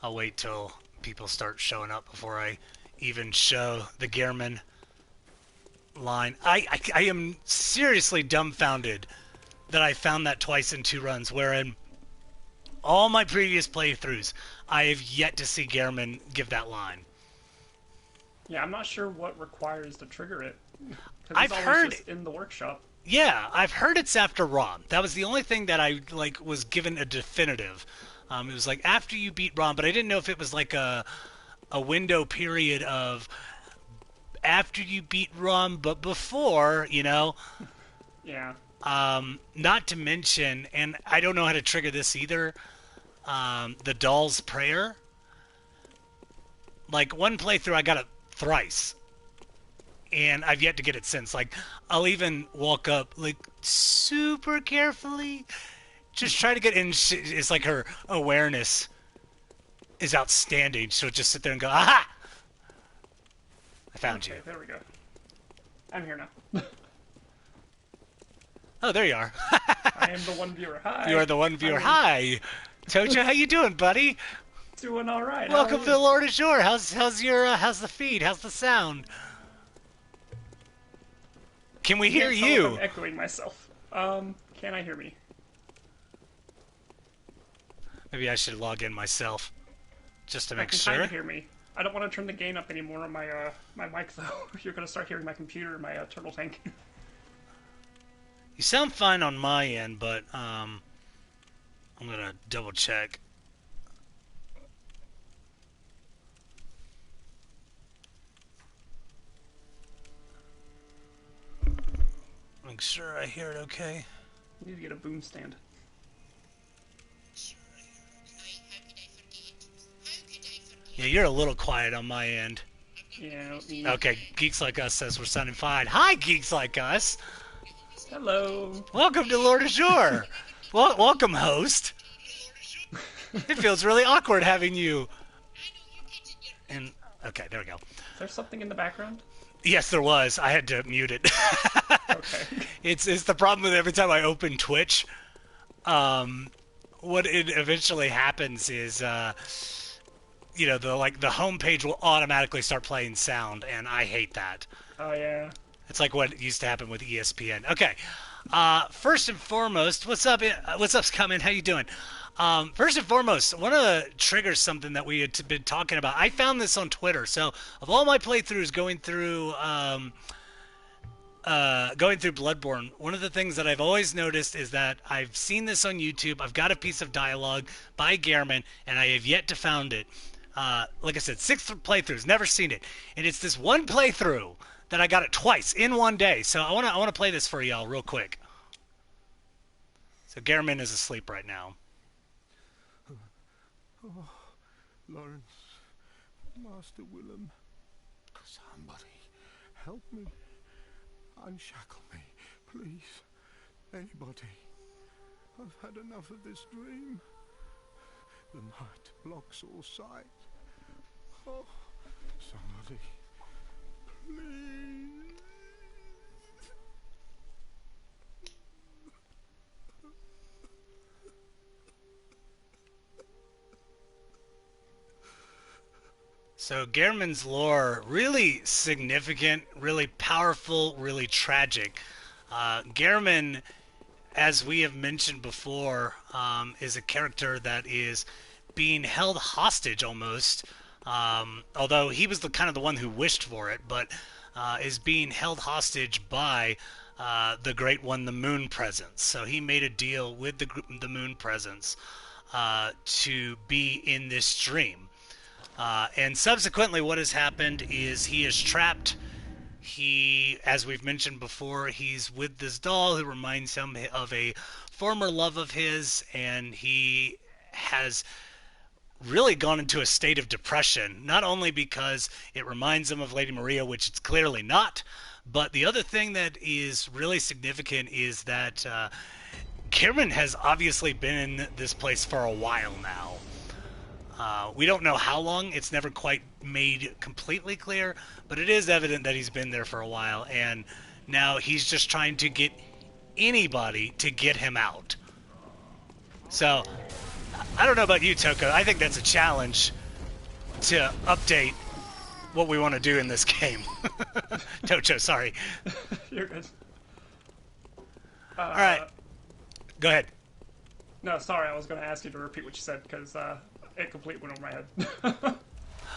I'll wait till people start showing up before I even show the Gehrman line. I am seriously dumbfounded that I found that twice in 2 runs, wherein all my previous playthroughs, I have yet to see Gehrman give that line. Yeah, I'm not sure what requires to trigger it. Because he's I've always heard, just in the workshop. yeah, I've heard it's after Rom. That was the only thing that I was given a definitive. It was like after you beat Rom, but I didn't know if it was like a window period of after you beat Rom, but before, you know. Yeah. Not to mention, and I don't know how to trigger this either. The doll's prayer. Like one playthrough, I got it thrice, and I've yet to get it since. Like I'll even walk up like super carefully, just try to get in. It's like her awareness is outstanding. She'll just sit there and go, "Aha! I found Okay, you." there we go. I'm here now. Oh, there you are. I am the one viewer. Hi. You are the one viewer. Hi, Tojo. How you doing, buddy? Doing all right. Welcome to the Lord of Jour. How's how's the feed? How's the sound? Can we hear you? I'm echoing myself. Can I hear me? Maybe I should log in myself, just to make can sure. Kind of hear me. I don't want to turn the gain up anymore on my my mic though. You're gonna start hearing my computer and my turtle tank. You sound fine on my end, but I'm gonna double check. Make sure I hear it okay. You need to get a boom stand. Yeah, you're a little quiet on my end. Yeah. Okay, Geeks Like Us says we're sounding fine. Hi, Geeks Like Us. Hello. Welcome to Lord of Jour. Welcome, host. It feels really awkward having you. And okay, there we go. Is there something in the background? Yes, there was. I had to mute it. Okay. It's the problem with every time I open Twitch. What it eventually happens is, you know, the homepage will automatically start playing sound, and I hate that. Oh yeah. It's like what used to happen with ESPN. Okay. First and foremost, what's up? What's up, Scumming? How you doing? First and foremost, I want to trigger something that we had been talking about. I found this on Twitter. So, of all my playthroughs going through Bloodborne, one of the things that I've always noticed is that I've seen this on YouTube. I've got a piece of dialogue by Gehrman, and I have yet to found it. Like I said, 6 playthroughs, never seen it, and it's this one playthrough that I got it twice in one day. So I want to play this for y'all real quick. So Gehrman is asleep right now. Oh, Lawrence, Master Willem, somebody help me, unshackle me, please, anybody. I've had enough of this dream. The night blocks all sight. Oh, somebody, please. So Gehrman's lore, really significant, really powerful, really tragic. Gehrman, as we have mentioned before, is a character that is being held hostage almost, although he was the kind of the one who wished for it, but is being held hostage by the Great One, the Moon Presence. So he made a deal with the Moon Presence to be in this dream. And subsequently what has happened is he is trapped. He, as we've mentioned before, he's with this doll who reminds him of a former love of his, and he has really gone into a state of depression, not only because it reminds him of Lady Maria, which it's clearly not, but the other thing that is really significant is that Gehrman has obviously been in this place for a while now. We don't know how long. It's never quite made completely clear, but it is evident that he's been there for a while, and now he's just trying to get anybody to get him out. So, I don't know about you, Toko. I think that's a challenge to update what we want to do in this game. Tocho, sorry. You're good. All right, go ahead. No, sorry, I was going to ask you to repeat what you said because it completely went over my head.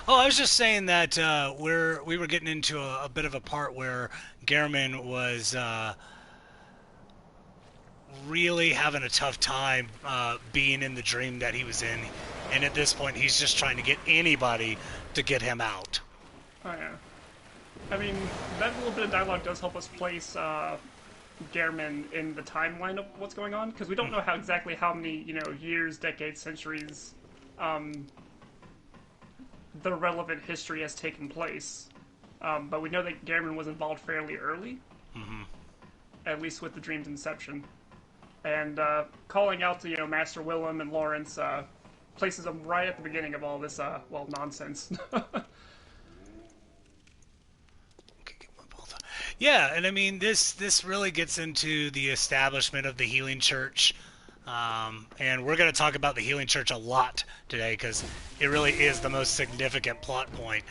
Oh, I was just saying that we were getting into a bit of a part where Gehrman was really having a tough time being in the dream that he was in, and at this point, he's just trying to get anybody to get him out. Oh, yeah. I mean, that little bit of dialogue does help us place Gehrman in the timeline of what's going on, because we don't know exactly how many, years, decades, centuries the relevant history has taken place. But we know that Gehrman was involved fairly early, at least with the dream's inception. And calling out to, Master Willem and Lawrence places them right at the beginning of all this, nonsense. Yeah, and I mean this really gets into the establishment of the Healing Church, and we're going to talk about the Healing Church a lot today because it really is the most significant plot point,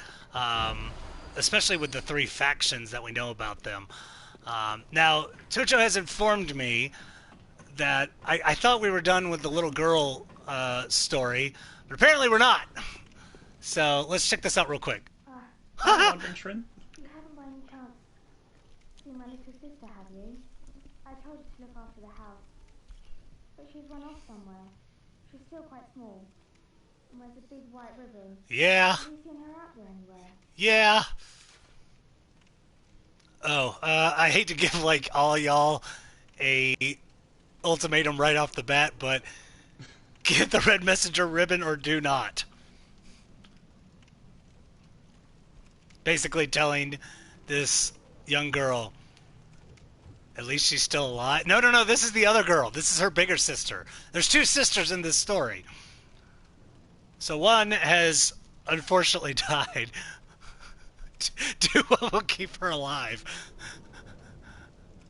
especially with the three factions that we know about them. Now, Tocho has informed me that I thought we were done with the little girl story, but apparently we're not. So let's check this out real quick. Hi, London Trin. You haven't by any chance seen my little sister, have you? I told her to look after the house, but she's run off somewhere. She's still quite small, and wears a big white ribbon. Yeah. Have you seen her out there anywhere? Yeah. Oh, I hate to give all y'all a ultimatum right off the bat, but get the red messenger ribbon or do not. Basically telling this young girl, at least she's still alive. No, this is the other girl. This is her bigger sister. There's two sisters in this story. So one has unfortunately died. Two will keep her alive.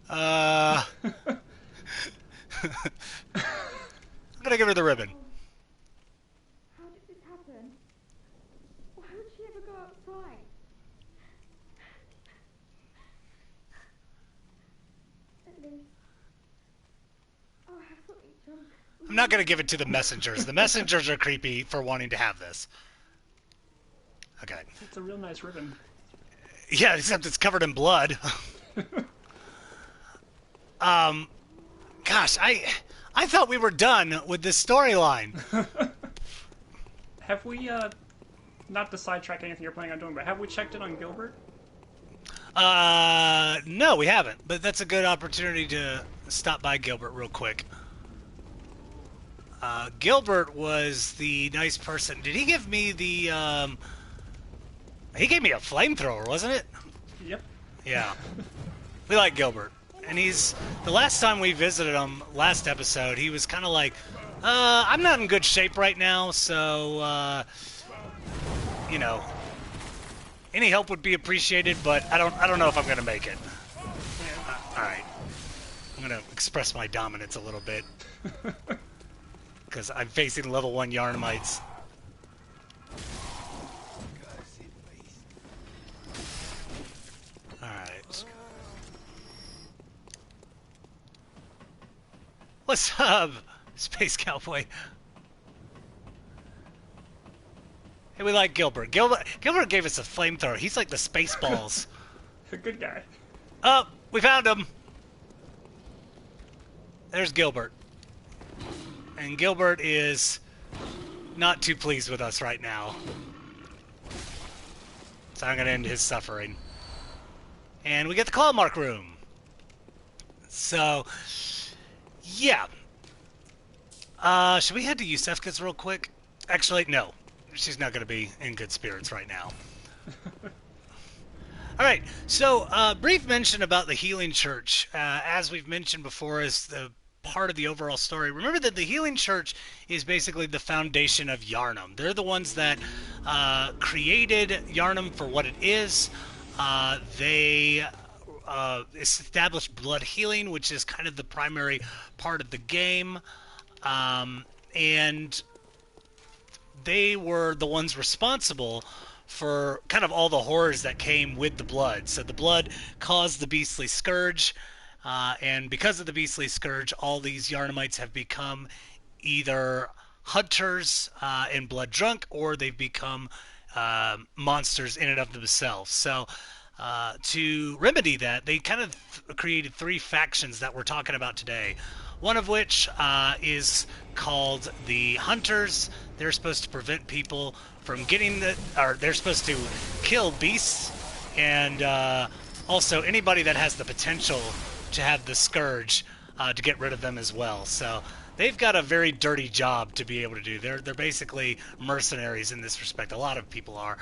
I'm gonna give her the ribbon. How did this happen? Why would she ever go outside? At least... Oh, I have something drunk. I'm not gonna give it to the messengers. The messengers are creepy for wanting to have this. Okay. It's a real nice ribbon. Yeah, except it's covered in blood. Gosh, I thought we were done with this storyline. Have we, not to sidetrack anything you're planning on doing, but have we checked in on Gilbert? No, we haven't. But that's a good opportunity to stop by Gilbert real quick. Gilbert was the nice person. Did he give me the, he gave me a flamethrower, wasn't it? Yep. Yeah. We like Gilbert. And he's, the last time we visited him, last episode, he was kind of like, I'm not in good shape right now, so, any help would be appreciated, but I don't know if I'm going to make it. Alright. I'm going to express my dominance a little bit. Because I'm facing level 1 Yarnamites. Alright. What's up, Space Cowboy? Hey, we like Gilbert. Gilbert gave us a flamethrower. He's like the Spaceballs. A good guy. Oh, we found him. There's Gilbert. And Gilbert is not too pleased with us right now. So I'm going to end his suffering. And we get the claw mark room. So, yeah. Should we head to Yusefka's real quick? Actually, no. She's not going to be in good spirits right now. All right. So, brief mention about the Healing Church. As we've mentioned before, is the part of the overall story. Remember that the Healing Church is basically the foundation of Yharnam. They're the ones that created Yharnam for what it is. They established blood healing, which is kind of the primary part of the game. And they were the ones responsible for kind of all the horrors that came with the blood. So the blood caused the beastly scourge, and because of the beastly scourge, all these Yarnamites have become either hunters and blood drunk, or they've become monsters in and of themselves. So to remedy that, they kind of created three factions that we're talking about today. One of which is called the Hunters. They're supposed to prevent people from getting or they're supposed to kill beasts, and also anybody that has the potential to have the Scourge to get rid of them as well. So they've got a very dirty job to be able to do. They're basically mercenaries in this respect. A lot of people are.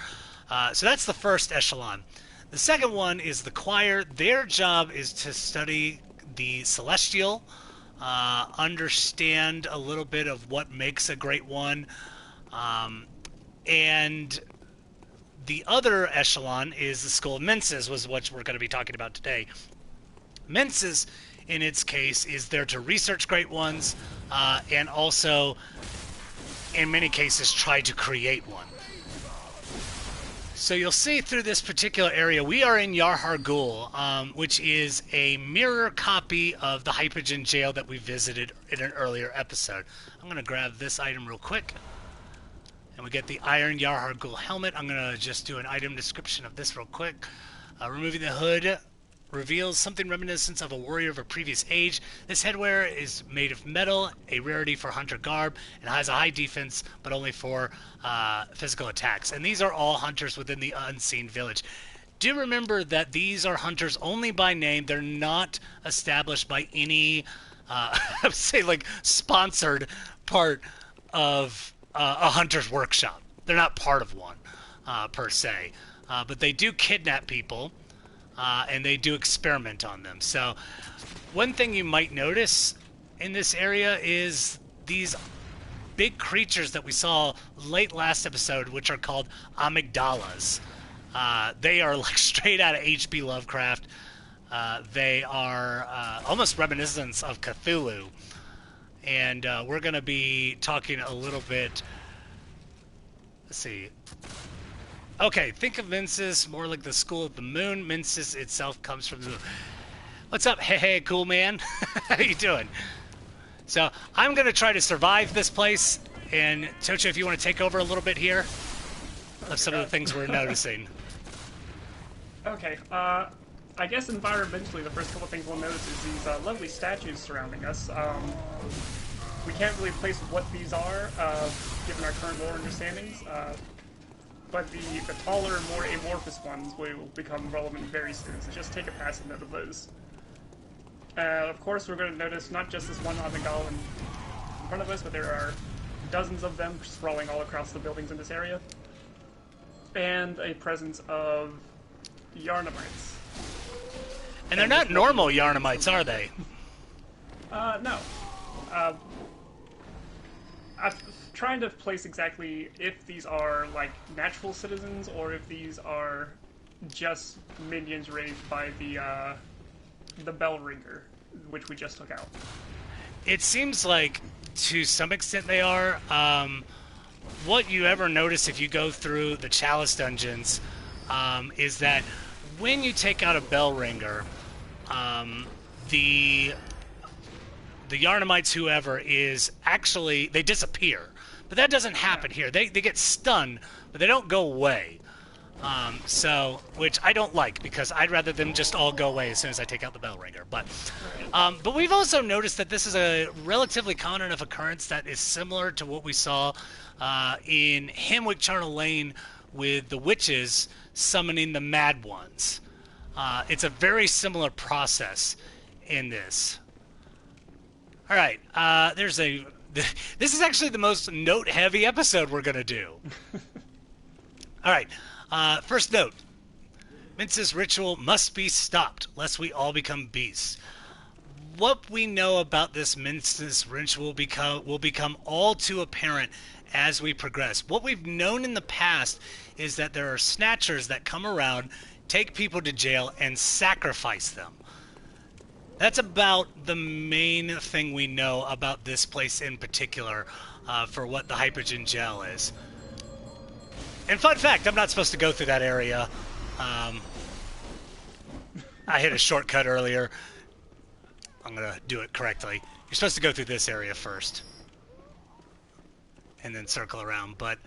So that's the first echelon. The second one is the Choir. Their job is to study the Celestial, understand a little bit of what makes a great one, and the other echelon is the School of Menses, was what we're going to be talking about today. Menses, in its case, is there to research great ones, and also, in many cases, try to create one. So you'll see through this particular area, we are in Yahar, which is a mirror copy of the Hypogean jail that we visited in an earlier episode. I'm going to grab this item real quick. And we get the Iron Yahar helmet. I'm going to just do an item description of this real quick. Removing the hood reveals something reminiscent of a warrior of a previous age. This headwear is made of metal, a rarity for hunter garb, and has a high defense, but only for physical attacks. And these are all hunters within the Unseen Village. Do remember that these are hunters only by name. They're not established by any, I would say, like, sponsored part of a hunter's workshop. They're not part of one, per se. But they do kidnap people. And they do experiment on them. So one thing you might notice in this area is these big creatures that we saw late last episode, which are called amygdalas. They are like straight out of H.P. Lovecraft. They are almost reminiscent of Cthulhu. And we're going to be talking a little bit... Let's see... Okay, think of Menses more like the School of the Moon. Menses itself comes from the... What's up, hey, cool man? How you doing? So, I'm going to try to survive this place. And, Tocha, if you want to take over a little bit here of some of the things we're noticing. Okay, I guess environmentally, the first couple things we'll notice is these lovely statues surrounding us. We can't really place what these are, given our current lore understandings. But the taller, more amorphous ones will become relevant very soon, so just take a passive note of those. Of course, we're going to notice not just this one amygdala in front of us, but there are dozens of them sprawling all across the buildings in this area. And a presence of Yarnamites. And they're not normal Yarnamites, are they? No. I'm trying to place exactly if these are, like, natural citizens, or if these are just minions raised by the Bell Ringer, which we just took out. It seems like, to some extent, they are. What you ever notice if you go through the Chalice dungeons is that when you take out a Bell Ringer, the Yarnamites, whoever, is actually, they disappear. But that doesn't happen here. They get stunned, but they don't go away. So, which I don't like, because I'd rather them just all go away as soon as I take out the Bell Ringer. But we've also noticed that this is a relatively common enough occurrence that is similar to what we saw in Hemwick Charnel Lane with the witches summoning the Mad Ones. It's a very similar process in this. All right, this is actually the most note-heavy episode we're going to do. All right, first note. Menses ritual must be stopped, lest we all become beasts. What we know about this Menses ritual will become all too apparent as we progress. What we've known in the past is that there are snatchers that come around, take people to jail, and sacrifice them. That's about the main thing we know about this place in particular for what the Hypogean Gel is. And fun fact, I'm not supposed to go through that area. I hit a shortcut earlier. I'm going to do it correctly. You're supposed to go through this area first. And then circle around. But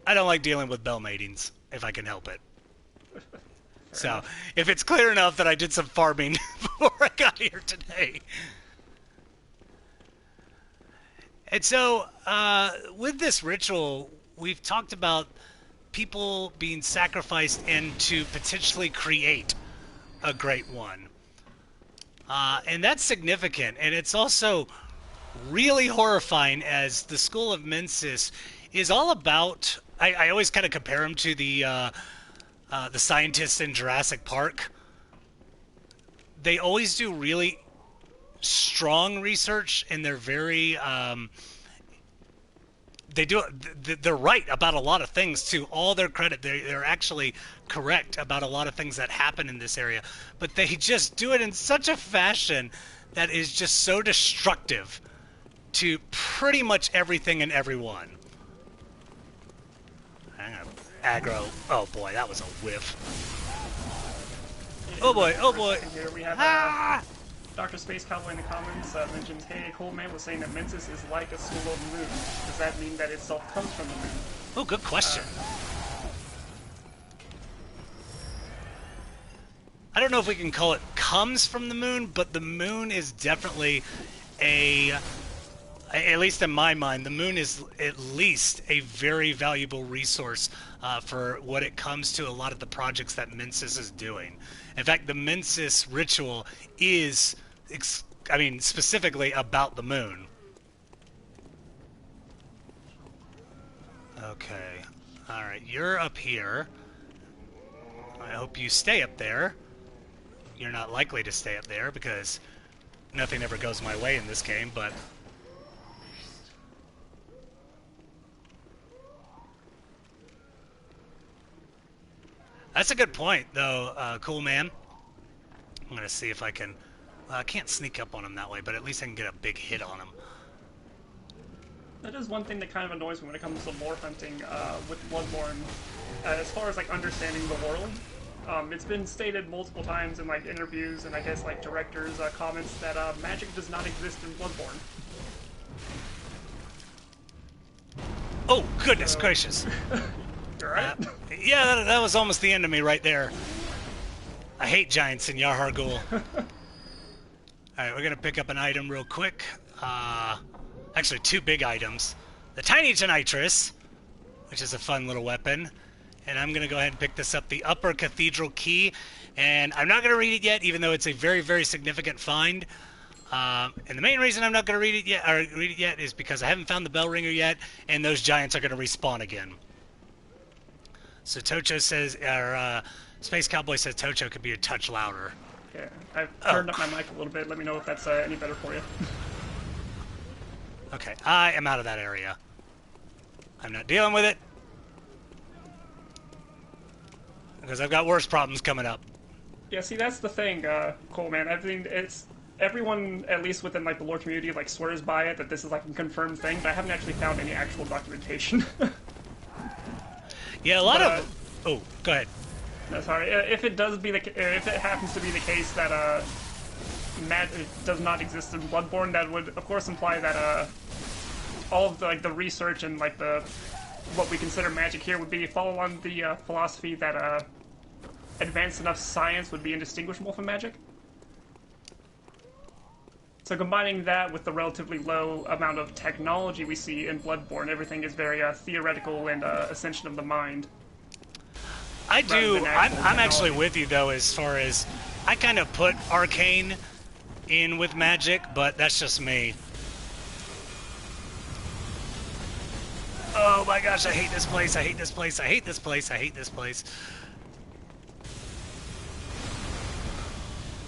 I don't like dealing with bell matings, if I can help it. So, if it's clear enough that I did some farming before I got here today. And so, with this ritual, we've talked about people being sacrificed and to potentially create a great one. And that's significant. And it's also really horrifying, as the School of Mensis is all about... I always kind of compare them to the scientists in Jurassic Park. They always do really strong research, and they're very... they're right about a lot of things. To all their credit, they're actually correct about a lot of things that happen in this area, but they just do it in such a fashion that is just so destructive to pretty much everything and everyone. I'm gonna aggro. Oh boy, that was a whiff. Oh boy, oh boy. Here we have Dr. Space Cowboy in the comments mentions, hey, Coleman was saying that Mensis is like a school of the moon. Does that mean that itself comes from the moon? Oh, good question. I don't know if we can call it comes from the moon, but the moon is definitely at least in my mind, the moon is at least a very valuable resource for what it comes to a lot of the projects that Mensis is doing. In fact, the Mensis ritual is, specifically about the moon. Okay. Alright, you're up here. I hope you stay up there. You're not likely to stay up there because nothing ever goes my way in this game, but... That's a good point, though, cool man. I'm going to see if I can... I can't sneak up on him that way, but at least I can get a big hit on him. That is one thing that kind of annoys me when it comes to lore hunting with Bloodborne. As far as, like, understanding the world, it's been stated multiple times in, like, interviews and I guess, like, directors' comments that magic does not exist in Bloodborne. Oh, goodness gracious. Alright? Yeah, that was almost the end of me right there. I hate giants in Yahar Ghul. Alright, we're going to pick up an item real quick. Actually, two big items. The Tiny Genitress, which is a fun little weapon. And I'm going to go ahead and pick this up, the Upper Cathedral Key. And I'm not going to read it yet, even though it's a very, very significant find. And the main reason I'm not going to read it yet is because I haven't found the bell ringer yet, and those giants are going to respawn again. So Tocho says, or Space Cowboy says Tocho could be a touch louder. Yeah, I've turned up my mic a little bit. Let me know if that's any better for you. Okay, I am out of that area. I'm not dealing with it. Because I've got worse problems coming up. Yeah, see, that's the thing, Cole, man. Everyone, at least within like the lore community, like swears by it that this is like a confirmed thing, but I haven't actually found any actual documentation. Yeah, a lot of. Oh, go ahead. No, sorry. If it happens to be the case that magic does not exist in Bloodborne, that would of course imply that all of the research and like what we consider magic here would follow on the philosophy that advanced enough science would be indistinguishable from magic. So combining that with the relatively low amount of technology we see in Bloodborne, everything is very theoretical and ascension of the mind. I do. I'm actually with you though, as far as I kind of put arcane in with magic, but that's just me. Oh my gosh, I hate this place. I hate this place. I hate this place. I hate this place.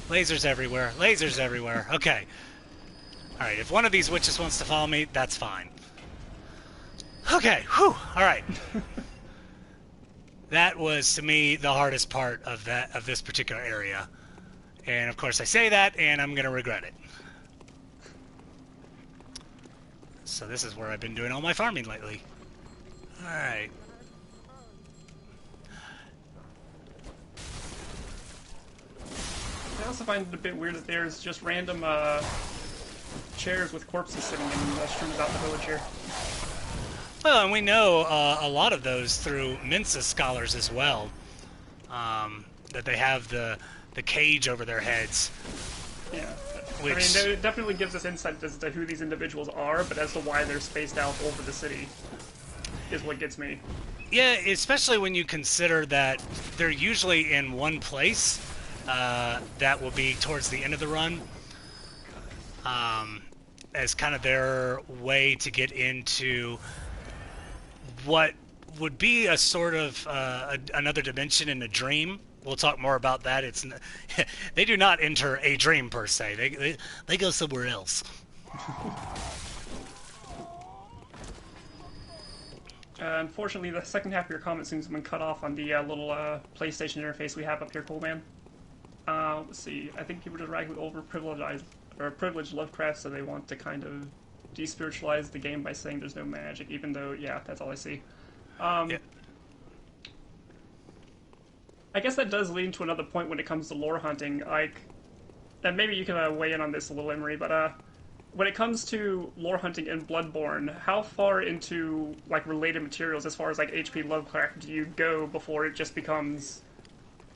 Lasers everywhere. Lasers everywhere. Okay. Alright, if one of these witches wants to follow me, that's fine. Okay, whew, alright. That was, to me, the hardest part of this particular area. And, of course, I say that, and I'm going to regret it. So this is where I've been doing all my farming lately. Alright. also find it a bit weird that there's just random chairs with corpses sitting in strewn about the village here. Well, and we know a lot of those through Mensa scholars as well. That they have the cage over their heads. Yeah. Which... I mean, it definitely gives us insight as to who these individuals are, but as to why they're spaced out over the city is what gets me. Yeah, especially when you consider that they're usually in one place. That will be towards the end of the run. As kind of their way to get into what would be a sort of another dimension in a dream. We'll talk more about that. It's they do not enter a dream per se. They go somewhere else. Unfortunately, the second half of your comment seems to have been cut off on the little PlayStation interface we have up here, Cool Man. Let's see. I think people just radically privileged Lovecraft, so they want to kind of despiritualize the game by saying there's no magic, even though, yeah, that's all I see. Yeah. I guess that does lead to another point when it comes to lore hunting. Like, and maybe you can weigh in on this a little, Emery, but when it comes to lore hunting in Bloodborne, how far into like related materials, as far as like H.P. Lovecraft, do you go before it just becomes,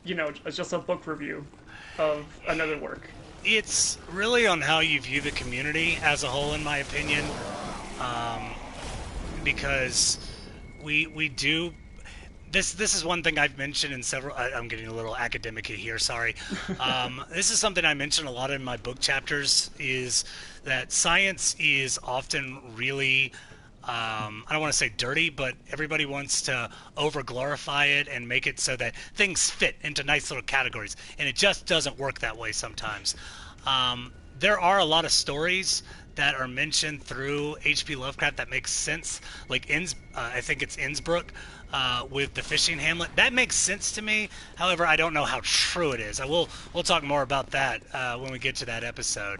just a book review of another work? It's really on how you view the community as a whole, in my opinion, because we do. This is one thing I've mentioned in several... I'm getting a little academic here, sorry. This is something I mention a lot in my book chapters, is that science is often really... I don't want to say dirty, but everybody wants to over-glorify it and make it so that things fit into nice little categories. And it just doesn't work that way sometimes. There are a lot of stories that are mentioned through H.P. Lovecraft that makes sense. Like, I think it's Innsbruck, with the fishing hamlet. That makes sense to me. However, I don't know how true it is. We'll talk more about that when we get to that episode.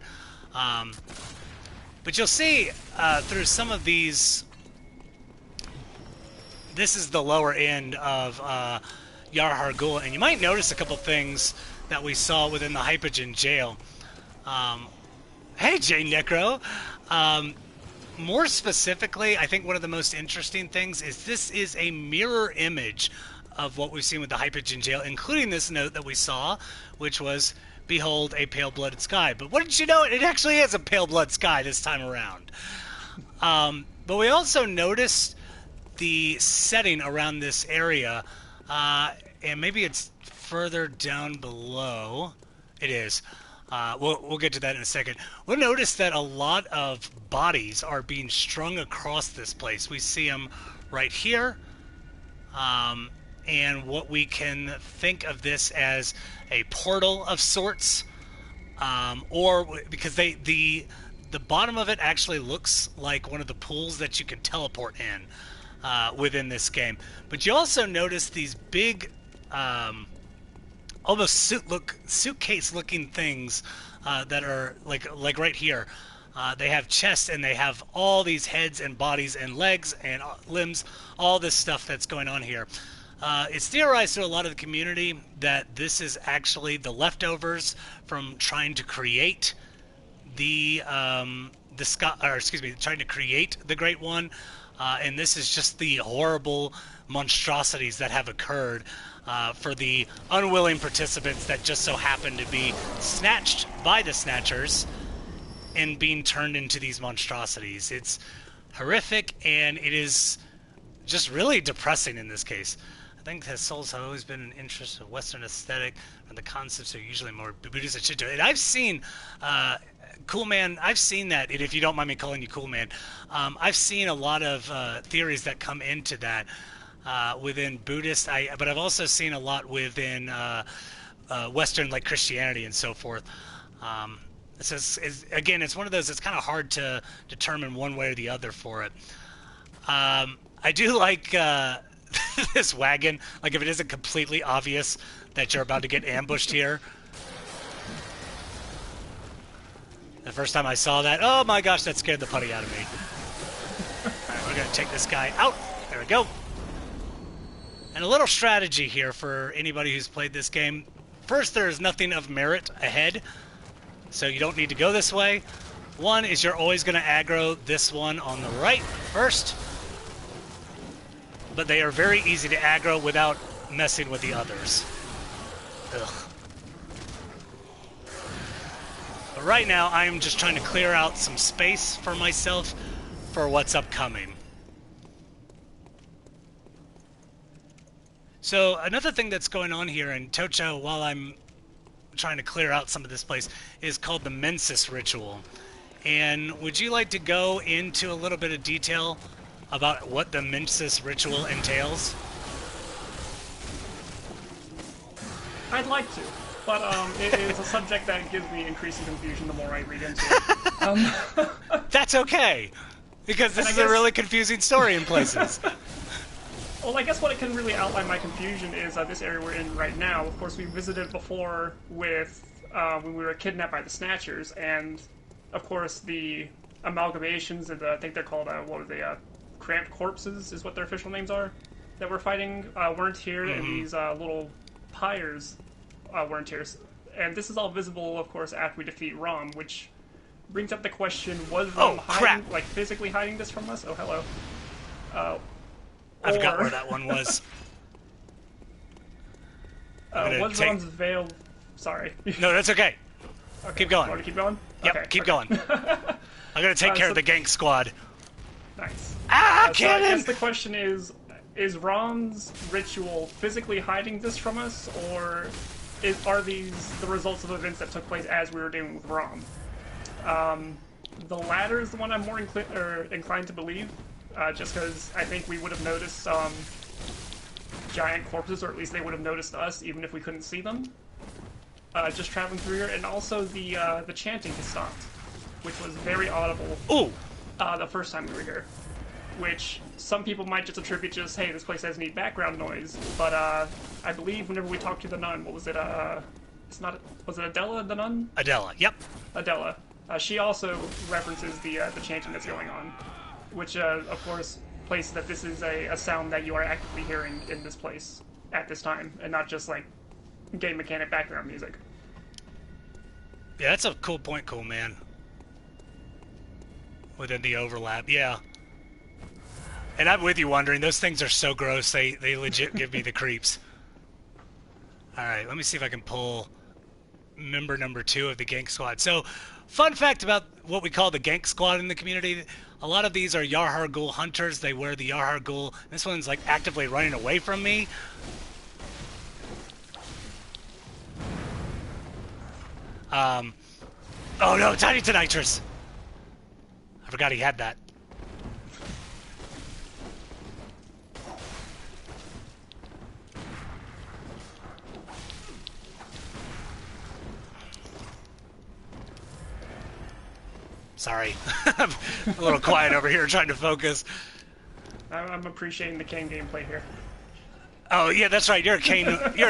But you'll see through some of these... This is the lower end of Yahar Ghul, and you might notice a couple things that we saw within the Hypogean jail. Hey, J Necro! More specifically, I think one of the most interesting things is this is a mirror image of what we've seen with the Hypogean jail, including this note that we saw, which was, "Behold, a pale-blooded sky." But what did you know? It actually is a pale-blood sky this time around. But we also noticed the setting around this area, and maybe it's further down below. It is. We'll get to that in a second. We'll notice that a lot of bodies are being strung across this place. We see them right here, and what we can think of this as a portal of sorts, or because the bottom of it actually looks like one of the pools that you can teleport in within this game. But you also notice these big almost suitcase-looking things that are like right here. They have chests and they have all these heads and bodies and legs and limbs, all this stuff that's going on here. It's theorized through a lot of the community that this is actually the leftovers from trying to create trying to create the Great One, and this is just the horrible monstrosities that have occurred for the unwilling participants that just so happen to be snatched by the Snatchers and being turned into these monstrosities. It's horrific, and it is just really depressing in this case. I think that souls have always been an interest of Western aesthetic, and the concepts are usually more Buddhist and Shinto. And I've seen, Cool Man, I've seen that, and if you don't mind me calling you Cool Man, I've seen a lot of theories that come into that within Buddhist, but I've also seen a lot within Western, like Christianity and so forth. Again, it's one of those, it's kind of hard to determine one way or the other for it. I do like this wagon, like if it isn't completely obvious that you're about to get ambushed here. The first time I saw that, oh my gosh, that scared the putty out of me. Alright, we're going to take this guy out. There we go. And a little strategy here for anybody who's played this game. first, there is nothing of merit ahead, so you don't need to go this way. One is you're always going to aggro this one on the right first, but they are very easy to aggro without messing with the others. Ugh. But right now, I am just trying to clear out some space for myself for what's upcoming. So another thing that's going on here in Tocho while I'm trying to clear out some of this place is called the Mensis ritual. And would you like to go into a little bit of detail about what the Mensis ritual entails? I'd like to, but it is a subject that gives me increasing confusion the more I read into it. That's okay, because this is a really confusing story in places. Well, I guess what it can really outline my confusion is this area we're in right now. Of course, we visited before with when we were kidnapped by the Snatchers, and of course the amalgamations and I think they're called what are they? Cramped corpses is what their official names are that we're fighting weren't here, and these little pyres weren't here. And this is all visible, of course, after we defeat Rom, which brings up the question: was Rom hiding, like physically hiding this from us? Oh, hello. I forgot where that one was. Was Rom's veil... Sorry. No, that's okay. Keep going. Want to keep going? Yep, okay, keep going. I'm going to take care of the gank squad. Nice. Ah, so cannon! I guess the question is Rom's ritual physically hiding this from us, or are these the results of events that took place as we were dealing with Rom? The latter is the one I'm more inclined to believe. Just because I think we would have noticed some giant corpses, or at least they would have noticed us, even if we couldn't see them. Just traveling through here, and also the chanting has stopped, which was very audible. Ooh! The first time we were here, which some people might just attribute hey, this place has neat background noise, but I believe whenever we talked to the nun, what was it? Was it Adela, the nun? Adela, yep. Adela. She also references the chanting that's going on. Which, of course, places that this is a sound that you are actively hearing in this place at this time, and not just, like, game mechanic background music. Yeah, that's a cool point, cool man. Within the overlap, yeah. And I'm with you, wondering, those things are so gross, they legit give me the creeps. Alright, let me see if I can pull member number 2 of the gank squad. So, fun fact about what we call the gank squad in the community: a lot of these are Yahar Ghoul hunters. They wear the Yahar Ghoul. This one's like actively running away from me. Oh no, Tiny Tonitrus! I forgot he had that. Sorry. I'm a little quiet over here trying to focus. I'm appreciating the Kane gameplay here. Oh yeah, that's right. You're a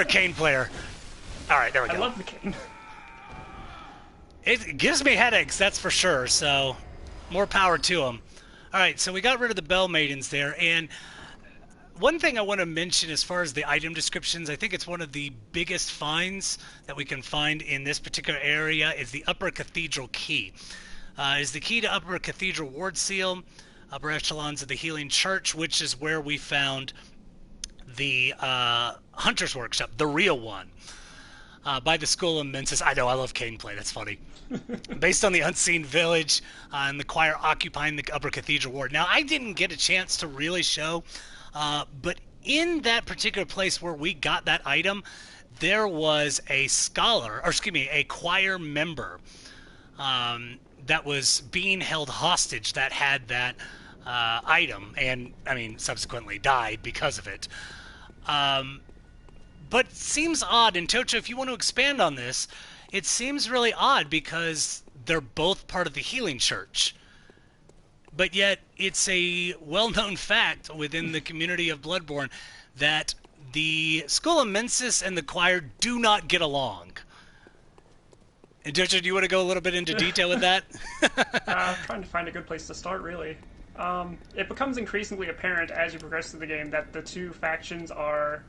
Kane player. All right, there we go. I love the Kane. It gives me headaches, that's for sure. So, more power to them. All right, so we got rid of the Bell Maidens there, and one thing I want to mention as far as the item descriptions, I think it's one of the biggest finds that we can find in this particular area is the Upper Cathedral Key. Is the key to Upper Cathedral Ward Seal, upper echelons of the Healing Church, which is where we found the Hunter's Workshop, the real one, by the School of Mensis. I know, I love Kane play, that's funny. Based on the Unseen Village and the choir occupying the Upper Cathedral Ward. Now, I didn't get a chance to really show, but in that particular place where we got that item, there was a scholar, or excuse me, a choir member that was being held hostage that had that item, and, I mean, subsequently died because of it. But seems odd, and Tocho, if you want to expand on this, it seems really odd because they're both part of the Healing Church. But yet, it's a well-known fact within the community of Bloodborne that the School of Mensis and the choir do not get along. And Tocho, do you want to go a little bit into detail with that? Trying to find a good place to start, really. It becomes increasingly apparent as you progress through the game that the two factions are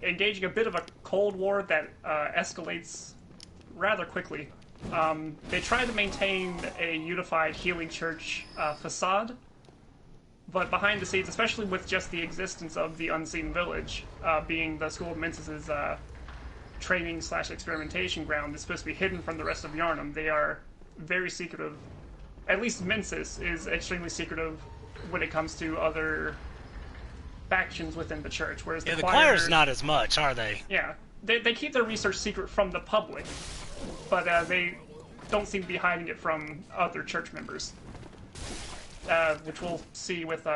engaging a bit of a Cold War that escalates rather quickly. They try to maintain a unified healing church facade, but behind the scenes, especially with just the existence of the Unseen Village being the School of Mensis' training/experimentation ground, is supposed to be hidden from the rest of Yharnam. They are very secretive. At least Mensis is extremely secretive when it comes to other factions within the church, whereas the choir's not as much, are they? Yeah, they keep their research secret from the public, but they don't seem to be hiding it from other church members, which we'll see with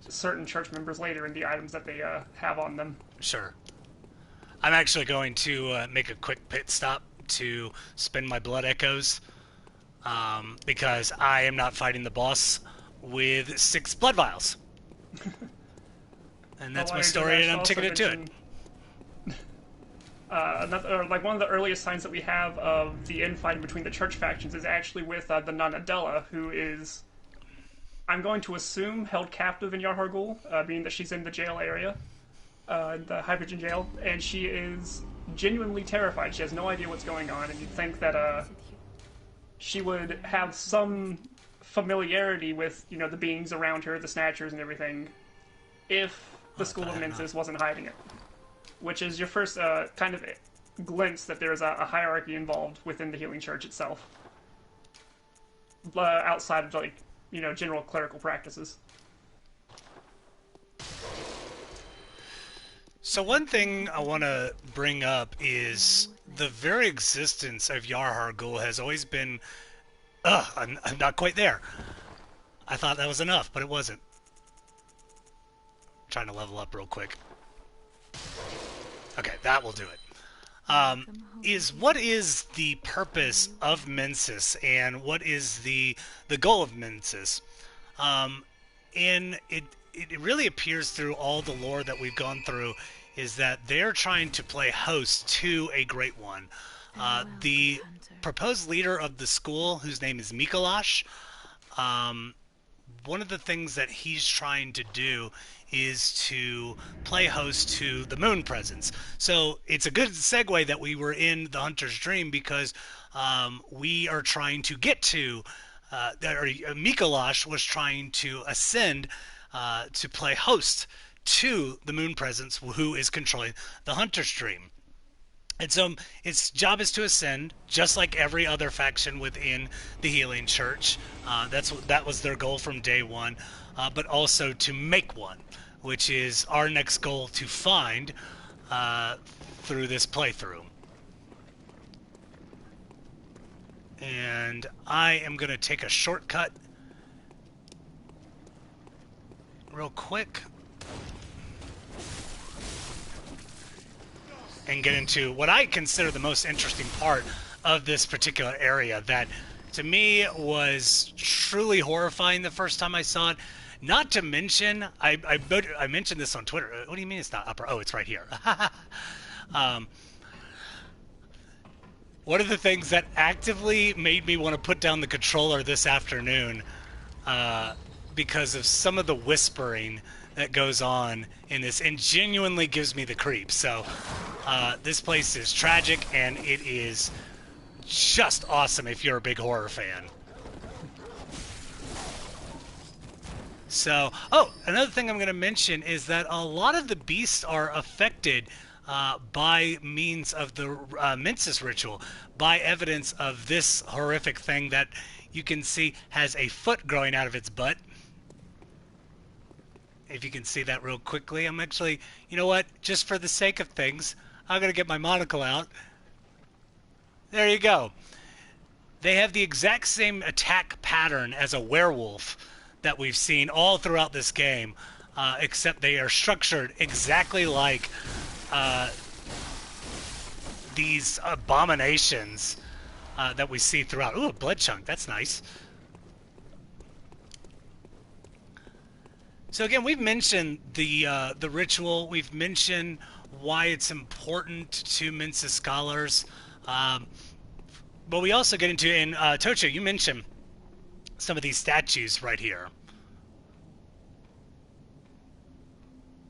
certain church members later in the items that they have on them. Sure. I'm actually going to make a quick pit stop to spend my blood echoes, because I am not fighting the boss with 6 blood vials. And that's my story, and I'm taking it to it. One of the earliest signs that we have of the infighting between the church factions is actually with the nun Adela, who is, I'm going to assume, held captive in Yahar Ghul, being that she's in the jail area, the Hydrogen jail, and she is genuinely terrified. She has no idea what's going on, and you'd think that she would have some familiarity with, you know, the beings around her, the Snatchers and everything, if the School of Mensis wasn't hiding it. Which is your first kind of glimpse that there's a hierarchy involved within the Healing Church itself. Outside of, like, you know, general clerical practices. So one thing I want to bring up is the very existence of Yahar Ghul has always been... I'm not quite there. I thought that was enough, but it wasn't. I'm trying to level up real quick. Okay, that will do it. What is the purpose of Mensis, and what is the goal of Mensis? And it really appears through all the lore that we've gone through is that they're trying to play host to a great one. The proposed leader of the school, whose name is Mikolash, one of the things that he's trying to do is to play host to the moon presence. So it's a good segue that we were in the Hunter's Dream, because we are trying to get to, Mikolash was trying to ascend to play host to the moon presence, who is controlling the Hunter's Dream. And so its job is to ascend, just like every other faction within the Healing Church. That was their goal from day one, but also to make one, which is our next goal to find through this playthrough. And I am going to take a shortcut real quick and get into what I consider the most interesting part of this particular area that, to me, was truly horrifying the first time I saw it. Not to mention, I mentioned this on Twitter. What do you mean it's not upper? Oh, it's right here. One of the things that actively made me want to put down the controller this afternoon, because of some of the whispering that goes on in this, and genuinely gives me the creeps. So this place is tragic, and it is just awesome if you're a big horror fan. So, another thing I'm going to mention is that a lot of the beasts are affected by means of the Mensis ritual, by evidence of this horrific thing that you can see has a foot growing out of its butt. If you can see that real quickly, I'm actually, you know what, just for the sake of things, I'm going to get my monocle out. There you go. They have the exact same attack pattern as a werewolf that we've seen all throughout this game, except they are structured exactly like these abominations that we see throughout. Ooh, a blood chunk, that's nice. So again, we've mentioned the ritual. We've mentioned why it's important to Mensis scholars. But we also get into, and Tocho, you mentioned some of these statues right here.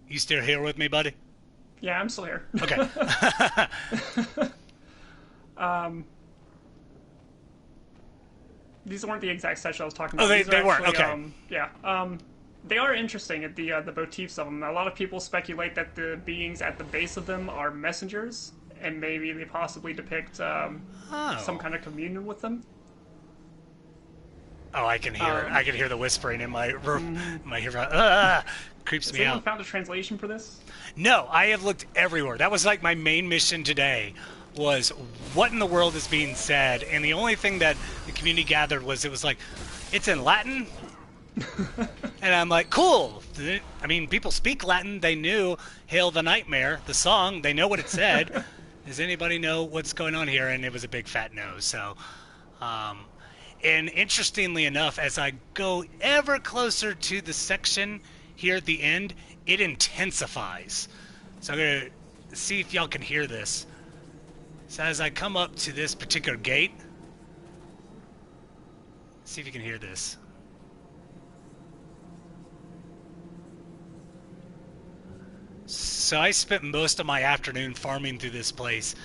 You still here with me, buddy? Yeah, I'm still here. Okay. These weren't the exact sets I was talking Oh, about. These are they weren't. actually, Okay. yeah. They are interesting at the motifs of them. A lot of people speculate that the beings at the base of them are messengers, and maybe they possibly depict some Oh. kind of communion with them. Oh, I can hear it. I can hear the whispering in my ear. Creeps Has me anyone out. found a translation for this? No, I have looked everywhere. That was like my main mission today. Was what in the world is being said? And the only thing that the community gathered was it was like, it's in Latin. And I'm like, cool. I mean, people speak Latin. They knew "Hail the Nightmare," the song. They know what it said. Does anybody know what's going on here? And it was a big fat no. So, and interestingly enough, as I go ever closer to the section here at the end, it intensifies. So I'm going to see if y'all can hear this. So as I come up to this particular gate, see if you can hear this. So I spent most of my afternoon farming through this place,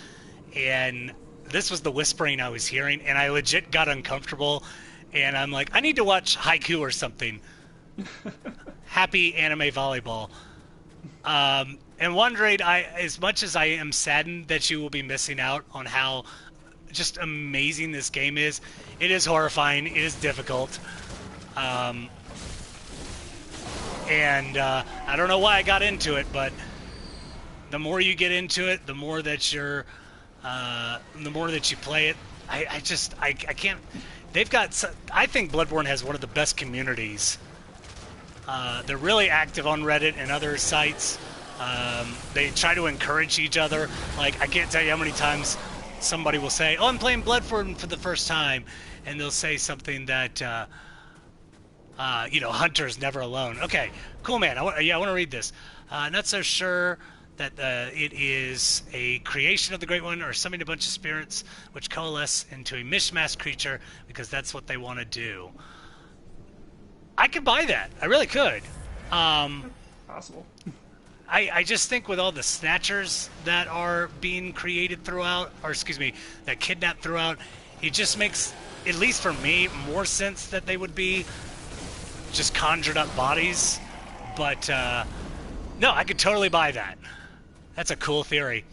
and this was the whispering I was hearing, and I legit got uncomfortable, and I'm like, I need to watch Haiku or something. Happy anime volleyball. And wondering, as much as I am saddened that you will be missing out on how just amazing this game is, it is horrifying, it is difficult. And I don't know why I got into it, but the more you get into it, the more that you play it. I can't. They've got. I think Bloodborne has one of the best communities. They're really active on Reddit and other sites. They try to encourage each other. Like, I can't tell you how many times somebody will say, "Oh, I'm playing Bloodborne for the first time," and they'll say something that. Hunter's never alone. Okay, cool, man. I want to read this. Not so sure that it is a creation of the Great One or summoning a bunch of spirits which coalesce into a mishmash creature because that's what they want to do. I could buy that. I really could. Possible. I just think with all the snatchers that are being created throughout, or excuse me, that kidnapped throughout, it just makes, at least for me, more sense that they would be just conjured up bodies. But no, I could totally buy that. That's a cool theory.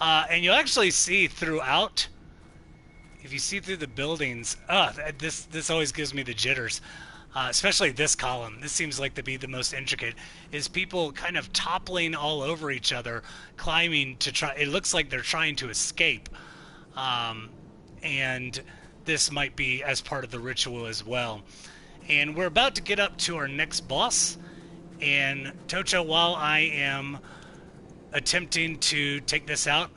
And you'll actually see throughout, if you see through the buildings, this always gives me the jitters. Especially this column. This seems like to be the most intricate. Is people kind of toppling all over each other, climbing to try. It looks like they're trying to escape. And this might be as part of the ritual as well. And we're about to get up to our next boss. And Tocho, while I am attempting to take this out,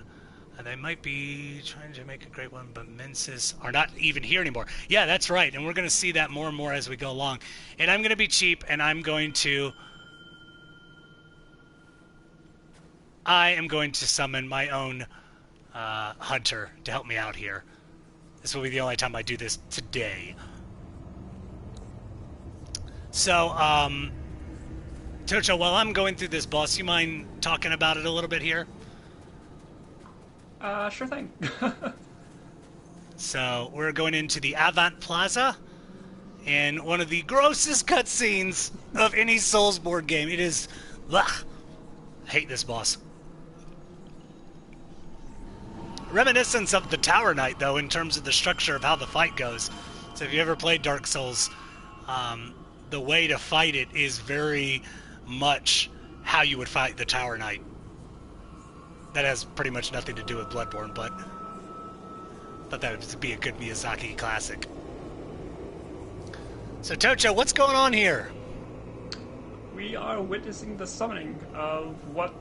they might be trying to make a great one, but Mensis are not even here anymore. Yeah, that's right. And we're going to see that more and more as we go along. And I'm going to be cheap, and I am going to summon my own hunter to help me out here. This will be the only time I do this today. So, Tocho, while I'm going through this boss, you mind talking about it a little bit here? Sure thing. So we're going into the Avant Plaza, and one of the grossest cutscenes of any Souls board game. It is, ugh, I hate this boss. Reminiscence of the Tower Knight, though, in terms of the structure of how the fight goes. So if you ever played Dark Souls, the way to fight it is very much how you would fight the Tower Knight. That has pretty much nothing to do with Bloodborne, but thought that would be a good Miyazaki classic. So Tocho, what's going on here? We are witnessing the summoning of what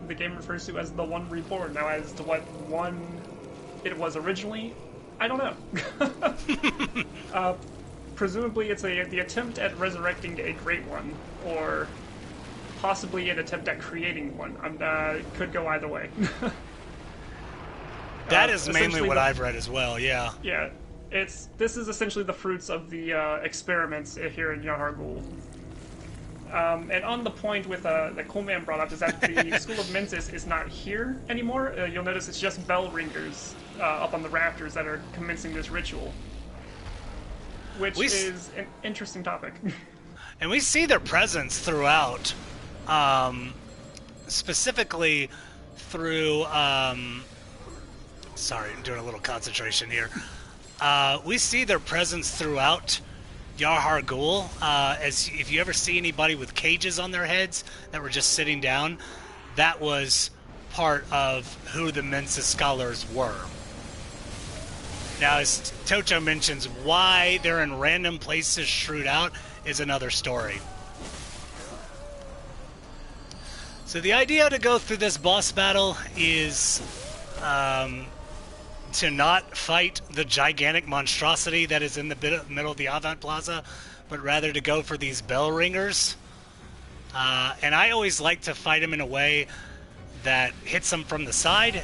the game refers to as the One Reborn. Now, as to what one it was originally, I don't know. Presumably it's the attempt at resurrecting a Great One, or possibly an attempt at creating one. Could go either way. That is mainly what I've read as well, yeah. Yeah, this is essentially the fruits of the experiments here in Yahar Ghul. And on the point with that Coleman brought up is that the School of Mensis is not here anymore. You'll notice it's just bell ringers up on the rafters that are commencing this ritual, which is an interesting topic. And we see their presence throughout, specifically through. Sorry, I'm doing a little concentration here. We see their presence throughout Yahar Ghul. As if you ever see anybody with cages on their heads that were just sitting down, that was part of who the Mensa scholars were. Now, as Tocho mentions, why they're in random places strewed out is another story. So the idea to go through this boss battle is to not fight the gigantic monstrosity that is in the middle of the Avant Plaza, but rather to go for these bell ringers. And I always like to fight them in a way that hits them from the side.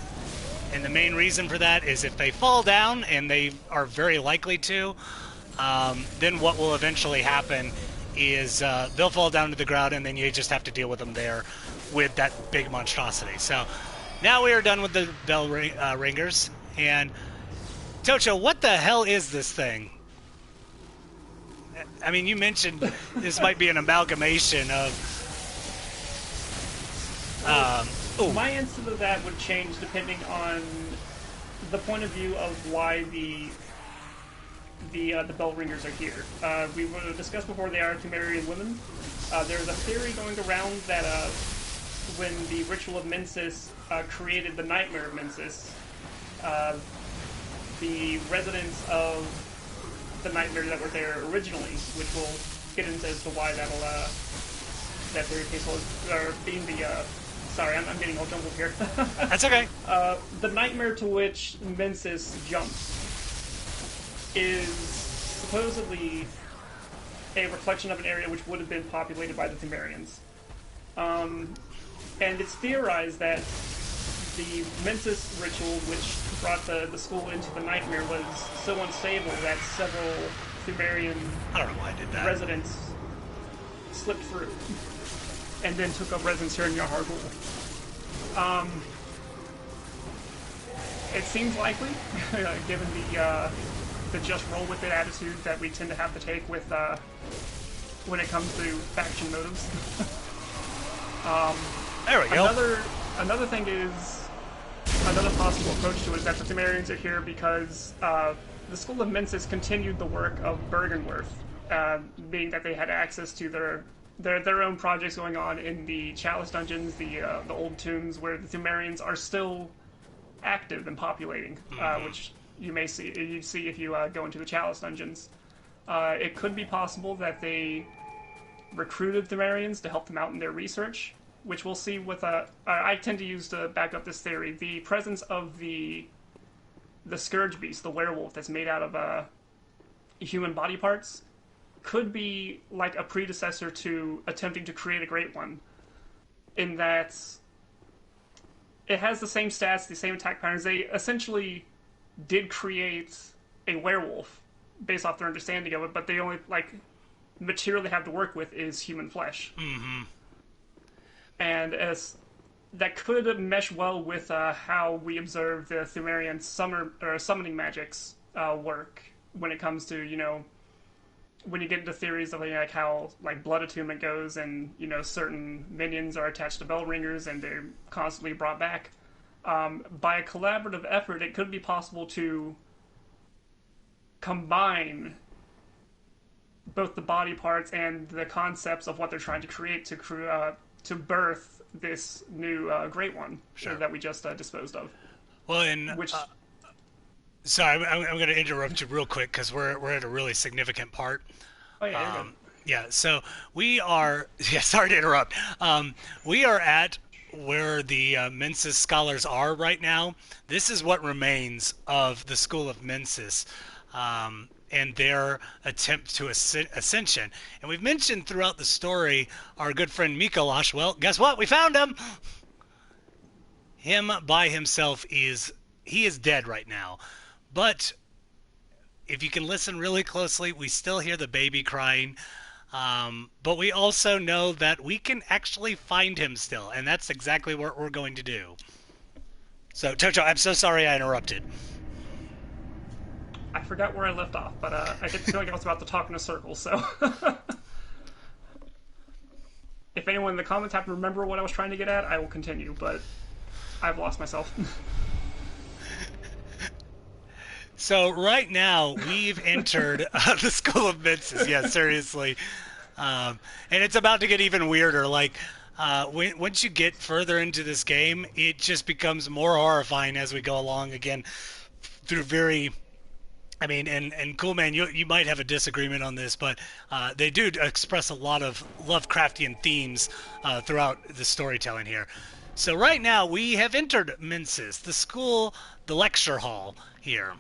And the main reason for that is if they fall down, and they are very likely to, then what will eventually happen is they'll fall down to the ground, and then you just have to deal with them there with that big monstrosity. So now we are done with the bell ringers. And Tocho, what the hell is this thing? I mean, you mentioned this might be an amalgamation of. My answer to that would change depending on the point of view of why the bell ringers are here. We discussed before they are Temerian women. There's a theory going around that when the ritual of Mensis created the nightmare of Mensis, the residents of the nightmare that were there originally, which we'll get into as to why that'll that theory case or being the sorry, I'm getting all jumbled here. That's okay. The nightmare to which Mensis jumped is supposedly a reflection of an area which would have been populated by the Temerians. And it's theorized that the Mensis ritual, which brought the school into the nightmare, was so unstable that several Temerian residents slipped through and then took up residence here in Yahar Ghul. It seems likely, given the just roll with it attitude that we tend to have to take with when it comes to faction motives. There we go. Another thing is, another possible approach to it is that the Temerians are here because the School of Mensis continued the work of Bergenworth, being that they had access to their own projects going on in the Chalice dungeons, the old tombs, where the Temerians are still active and populating, which you'd see if you go into the Chalice dungeons. It could be possible that they recruited Temerians to help them out in their research, which we'll see with I tend to use to back up this theory. The presence of the Scourge Beast, the werewolf that's made out of human body parts, could be like a predecessor to attempting to create a Great One, in that it has the same stats, the same attack patterns. They essentially did create a werewolf based off their understanding of it, but they only, material they have to work with is human flesh. Mm-hmm. And as that could mesh well with how we observe the Thumerian summoning magics work when it comes to, when you get into theories of how blood attunement goes, and certain minions are attached to bell ringers and they're constantly brought back. By a collaborative effort, it could be possible to combine both the body parts and the concepts of what they're trying to create to birth this new Great One that we just disposed of. Well, and sorry, I'm going to interrupt you real quick because we're at a really significant part. Oh yeah. Yeah. So we are. Yeah. Sorry to interrupt. We are at where the Mensis scholars are right now. This is what remains of the School of Mensis. And their attempt to ascension. And we've mentioned throughout the story our good friend Mikolash. Well, guess what? We found him! Him by himself is dead right now. But if you can listen really closely, we still hear the baby crying. But we also know that we can actually find him still, and that's exactly what we're going to do. So, Jojo, I'm so sorry I interrupted. I forgot where I left off, but I get the feeling I was about to talk in a circle, so. If anyone in the comments happen to remember what I was trying to get at, I will continue, but I've lost myself. So right now we've entered the School of Minces. Yeah, seriously, and it's about to get even weirder. Like once you get further into this game, it just becomes more horrifying as we go along. Again, through very I mean, and cool man, you might have a disagreement on this, but they do express a lot of Lovecraftian themes throughout the storytelling here. So right now we have entered Mensis, the school, the lecture hall here.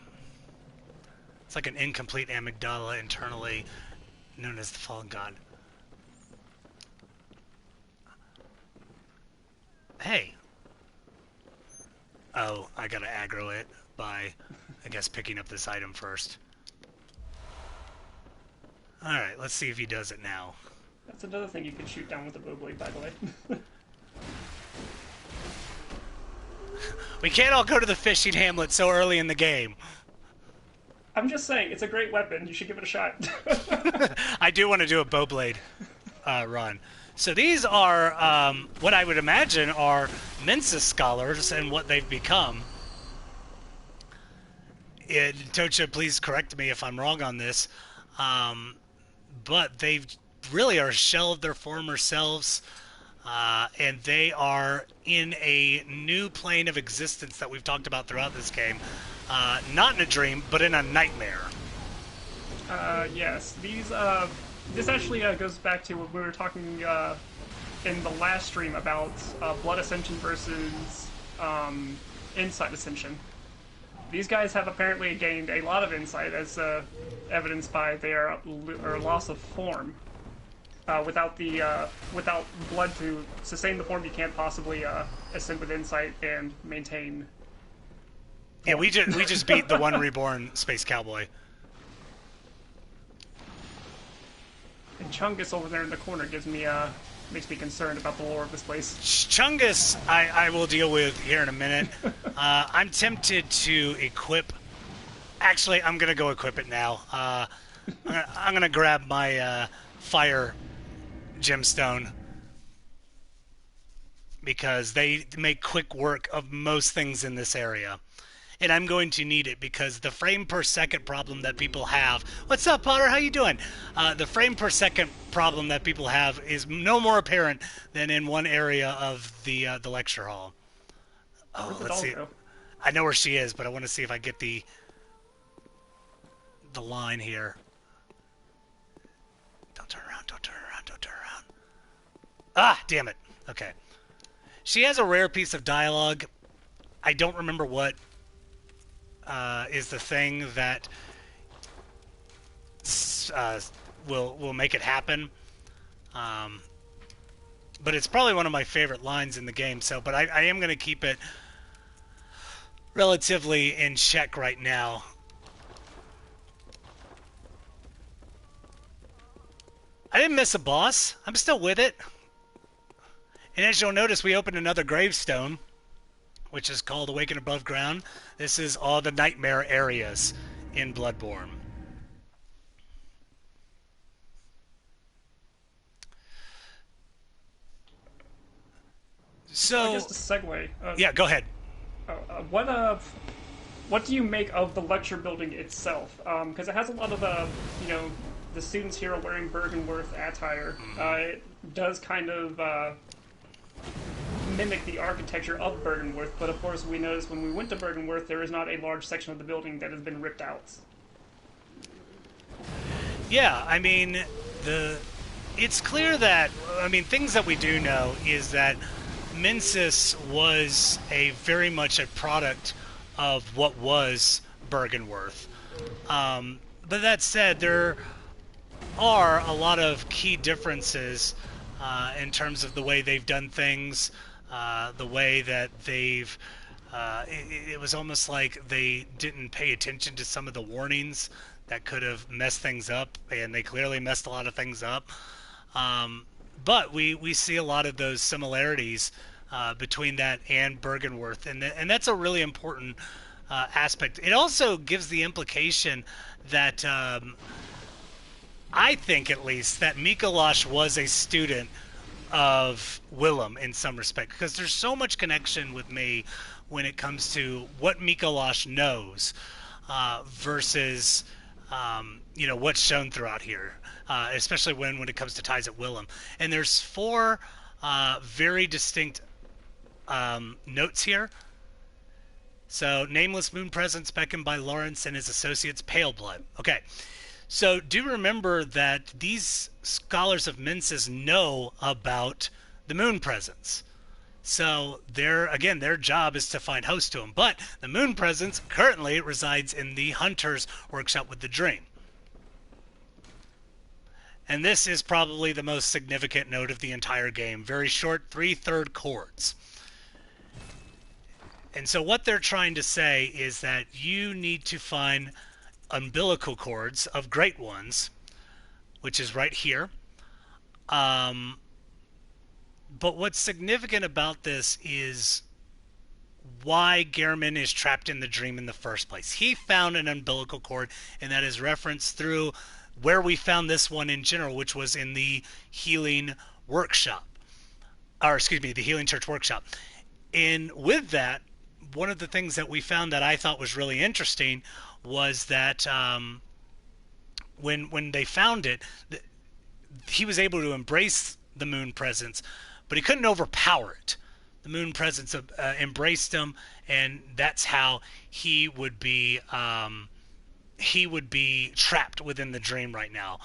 It's like an incomplete amygdala internally, known as the fallen god. Hey. Oh, I gotta aggro it by, I guess, picking up this item first. Alright, let's see if he does it now. That's another thing you can shoot down with a bow blade, by the way. We can't all go to the fishing hamlet so early in the game. I'm just saying, it's a great weapon. You should give it a shot. I do want to do a bowblade run. So these are what I would imagine are Mensa scholars and what they've become. Tocha, please correct me if I'm wrong on this. But they really are a shell of their former selves. And they are in a new plane of existence that we've talked about throughout this game. Not in a dream, but in a nightmare. Yes. This actually goes back to what we were talking in the last stream about Blood Ascension versus Insight Ascension. These guys have apparently gained a lot of insight, as evidenced by their loss of form. Without blood to sustain the form, you can't possibly ascend with insight and maintain. Yeah, we just beat the one reborn space cowboy. And Chungus over there in the corner makes me concerned about the lore of this place. Chungus, I will deal with here in a minute. I'm tempted to equip. Actually, I'm gonna go equip it now. I'm gonna grab my fire gemstone because they make quick work of most things in this area. And I'm going to need it because the frame per second problem that people have... What's up, Potter? How you doing? The frame per second problem that people have is no more apparent than in one area of the lecture hall. Oh, let's see. I know where she is, but I want to see if I get the line here. Don't turn around, don't turn around, don't turn around. Ah, damn it. Okay. She has a rare piece of dialogue. I don't remember what is the thing that will make it happen. But it's probably one of my favorite lines in the game. So, but I am going to keep it relatively in check right now. I didn't miss a boss. I'm still with it. And as you'll notice, we opened another gravestone, which is called Awaken Above Ground. This is all the nightmare areas in Bloodborne. So, I guess to segue. Yeah, go ahead. What do you make of the lecture building itself? Because it has a lot of the students here are wearing Bergenworth attire. It does kind of mimic the architecture of Bergenworth, but of course we noticed when we went to Bergenworth there is not a large section of the building that has been ripped out. Yeah, I mean, it's clear that, things that we do know is that Mensis was very much a product of what was Bergenworth. But that said, there are a lot of key differences in terms of the way they've done things, the way that they've... it was almost like they didn't pay attention to some of the warnings that could have messed things up, and they clearly messed a lot of things up. Um, but we see a lot of those similarities between that and Bergenworth, and that's a really important aspect. It also gives the implication that I think, at least, that Mikolash was a student of Willem in some respect, because there's so much connection with me when it comes to what Mikolash knows versus what's shown throughout here, especially when it comes to ties at Willem. And there's four very distinct notes here. So, nameless moon presence beckoned by Lawrence and his associates, Pale Blood. Okay, so do remember that these scholars of Mensis know about the moon presence. So their job is to find host to them. But the moon presence currently resides in the Hunter's workshop with the Dream. And this is probably the most significant note of the entire game. Very short, 3/3 chords. And so what they're trying to say is that you need to find umbilical cords of great ones, which is right here. But what's significant about this is why Gehrman is trapped in the dream in the first place. He found an umbilical cord, and that is referenced through where we found this one in general, which was in the healing workshop. Or, excuse me, the healing church workshop. And with that, one of the things that we found that I thought was really interesting was that when they found it, he was able to embrace the moon presence, but he couldn't overpower it. The moon presence embraced him, and that's how he would be trapped within the dream right now,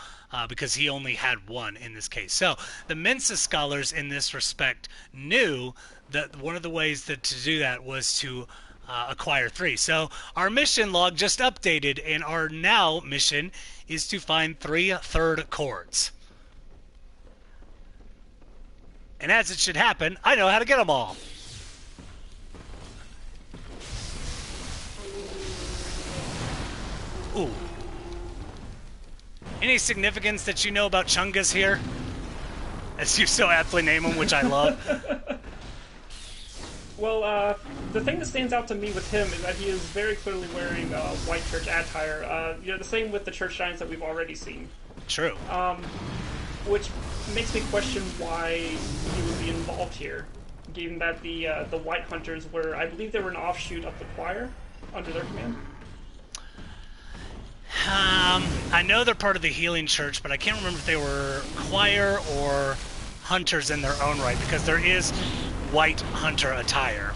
because he only had one in this case. So the Mensa scholars in this respect knew that one of the ways to do that was to acquire 3. So our mission log just updated, and our now mission is to find 3/3 chords. And as it should happen, I know how to get them all. Ooh. Any significance that you know about Chungas here? As you so aptly name them, which I love. Well, the thing that stands out to me with him is that he is very clearly wearing white church attire. The same with the church giants that we've already seen. True. Which makes me question why he would be involved here, given that the White Hunters were, I believe, they were an offshoot of the choir under their command. I know they're part of the healing church, but I can't remember if they were choir or hunters in their own right, because there is white hunter attire.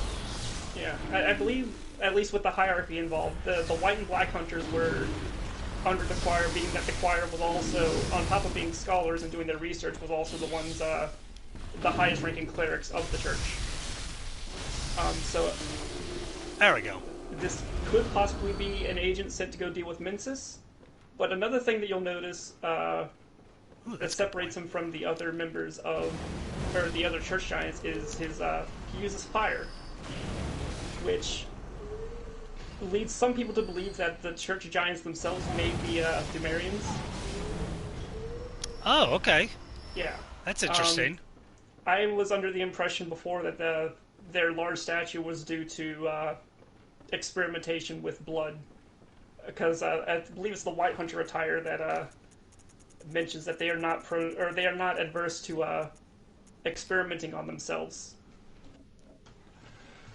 Yeah, I believe, at least with the hierarchy involved, the white and black hunters were under the choir, being that the choir was also, on top of being scholars and doing their research, was also the ones, the highest ranking clerics of the church. So there we go. This could possibly be an agent sent to go deal with Mensis. But another thing that you'll notice that separates him from the other members of, or the other church giants, is his he uses fire, which leads some people to believe that the church giants themselves may be Dumerians. Oh, okay. Yeah. That's interesting. I was under the impression before that their large statue was due to experimentation with blood, because I believe it's the White Hunter attire that mentions that they are not they are not adverse to experimenting on themselves.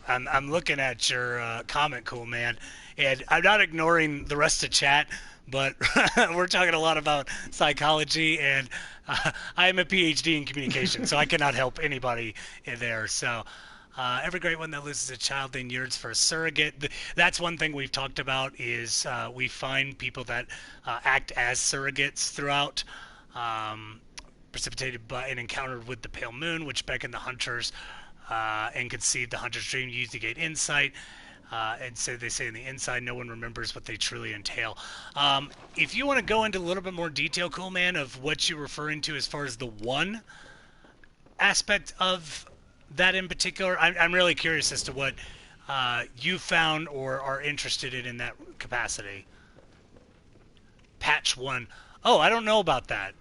I'm looking at your comment, cool man, and I'm not ignoring the rest of chat, but we're talking a lot about psychology, and I am a PhD in communication, so I cannot help anybody in there. So every great one that loses a child then yearns for a surrogate. That's one thing we've talked about, is we find people that act as surrogates throughout, precipitated by an encounter with the pale moon, which beckoned the hunters and conceived the hunter's dream, used to gain insight. And so they say in the inside, no one remembers what they truly entail. If you want to go into a little bit more detail, cool man, of what you're referring to as far as the one aspect of that in particular, I'm really curious as to what you found or are interested in that capacity. patch 1. Oh, I don't know about that.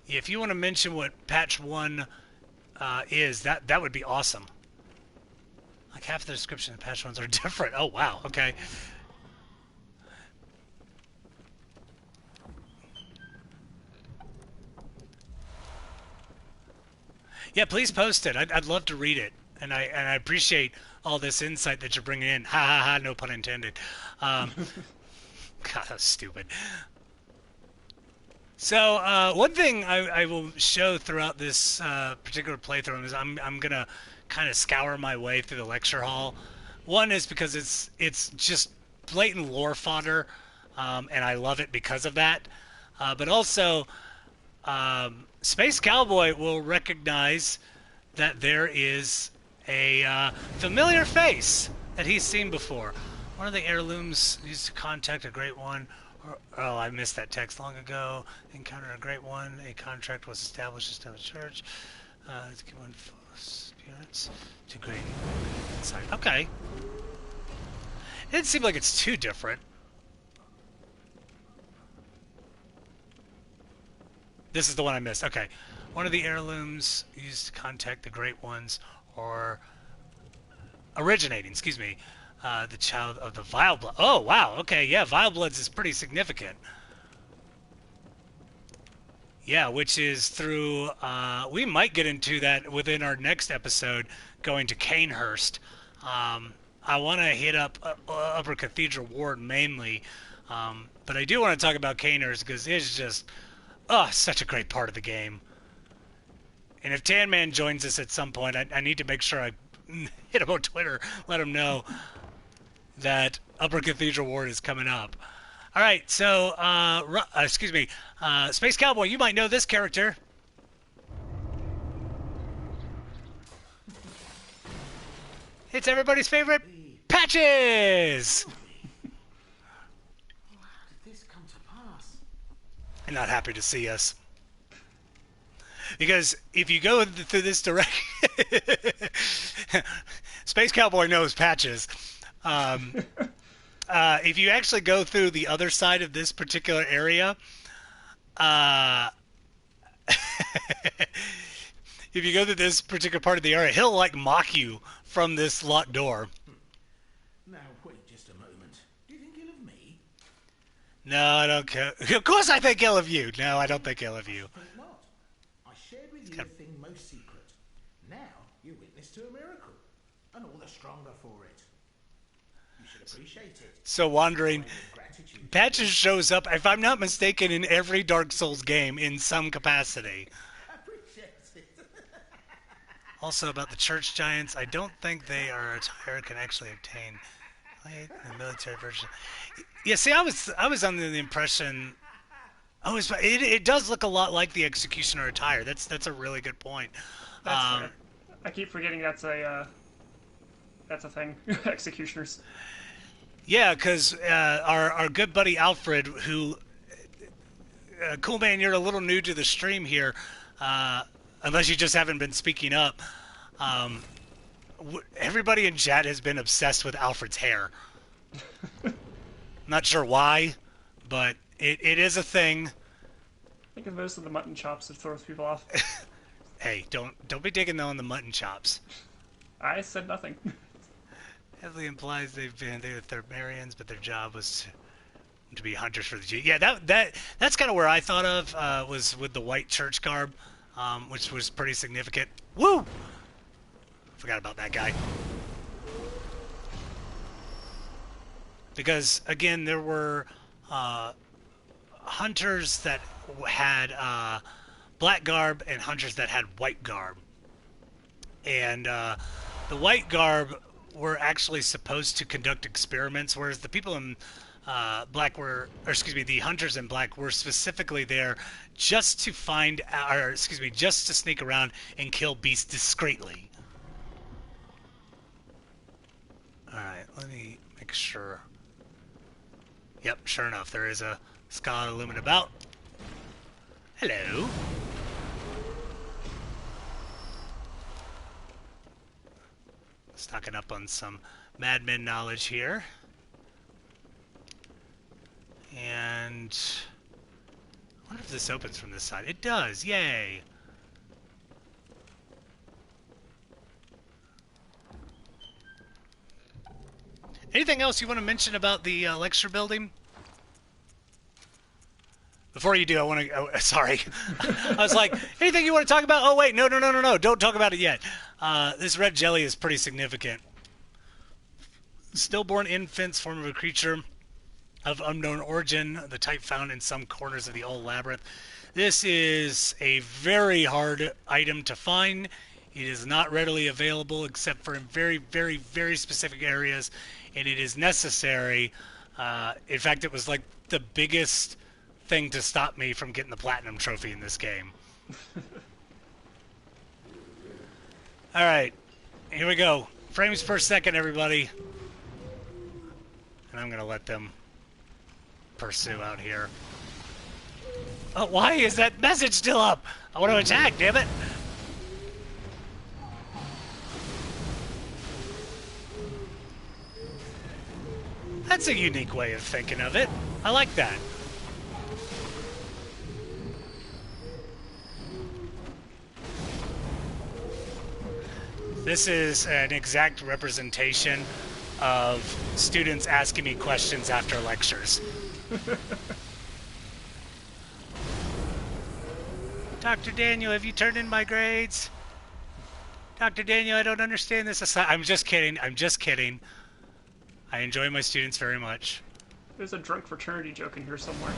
If you want to mention what patch 1 is, that would be awesome. Like half the description of patch 1s are different. Oh, wow. Okay. Yeah, please post it. I'd love to read it, and I appreciate all this insight that you're bringing in. Ha ha ha! No pun intended. God, that was stupid. So one thing I will show throughout this particular playthrough is I'm gonna kind of scour my way through the lecture hall. One is because it's just blatant lore fodder, and I love it because of that. But also, Space Cowboy will recognize that there is a familiar face that he's seen before. One of the heirlooms used to contact a great one. Oh, I missed that text long ago. Encountered a great one. A contract was established to establish a church. To give one spirits to great insight. Okay. It didn't seem like it's too different. This is the one I missed. Okay. One of the heirlooms used to contact the great ones, or originating, excuse me, the child of the vile blood. Oh, wow. Okay, yeah, vile bloods is pretty significant. Yeah, which is through, we might get into that within our next episode, going to Canehurst. I want to hit up Upper Cathedral Ward mainly, but I do want to talk about Canehurst because it's just, such a great part of the game. And if Tan Man joins us at some point, I need to make sure I hit him on Twitter, let him know that Upper Cathedral Ward is coming up. All right, so, excuse me, Space Cowboy, you might know this character. It's everybody's favorite, Patches! How did this come to pass? I'm not happy to see us. Because if you go through this direction, Space Cowboy knows Patches. If you actually go through the other side of this particular area, if you go to this particular part of the area, he'll like mock you from this locked door. Now, wait just a moment. Do you think ill of me? No, I don't care. Of course I think ill of you. No, I don't think ill of you. I think not. I shared with you the thing most secret. Now, you're witness to a miracle. And all the stronger for it. You should appreciate it. So wandering, Gratitude. Patches shows up, if I'm not mistaken, in every Dark Souls game in some capacity. Appreciate it. Also about the church giants, I don't think they are attire can actually obtain the military version. Yeah, see, I was under the impression. Oh, it does look a lot like the executioner attire. That's a really good point. That's fair. I keep forgetting that's a thing. Executioners. Yeah, because our good buddy Alfred, who, cool man, you're a little new to the stream here, unless you just haven't been speaking up. Everybody in chat has been obsessed with Alfred's hair. Not sure why, but it is a thing. I think of most of the mutton chops that throws people off. Hey, don't be digging on the mutton chops. I said nothing. Heavily implies they were Thermarians, but their job was to be hunters for the G. Yeah, that's kind of where I thought of was with the white church garb, which was pretty significant. Woo! Forgot about that guy. Because again, there were hunters that had black garb and hunters that had white garb, and the white garb were actually supposed to conduct experiments, whereas the people in black were, or excuse me, the hunters in black were specifically there just to find, or excuse me, just to sneak around and kill beasts discreetly. Alright, let me make sure. Yep, sure enough, there is a Scholar Lumen about. Hello. Stocking up on some Mad Men knowledge here. And I wonder if this opens from this side. It does. Yay. Anything else you want to mention about the lecture building? Before you do, I want to... Oh, sorry. I was like, anything you want to talk about? Oh, wait. No. Don't talk about it yet. This red jelly is pretty significant. Stillborn infants, form of a creature of unknown origin, the type found in some corners of the old labyrinth. This is a very hard item to find. It is not readily available except for in very, very, very specific areas, and it is necessary. In fact, it was like the biggest thing to stop me from getting the platinum trophy in this game. Alright, here we go. Frames per second, everybody. And I'm going to let them pursue out here. Oh, why is that message still up? I want to attack, damn it. That's a unique way of thinking of it. I like that. This is an exact representation of students asking me questions after lectures. Dr. Daniel, have you turned in my grades? Dr. Daniel, I don't understand this. I'm just kidding. I'm just kidding. I enjoy my students very much. There's a drunk fraternity joke in here somewhere.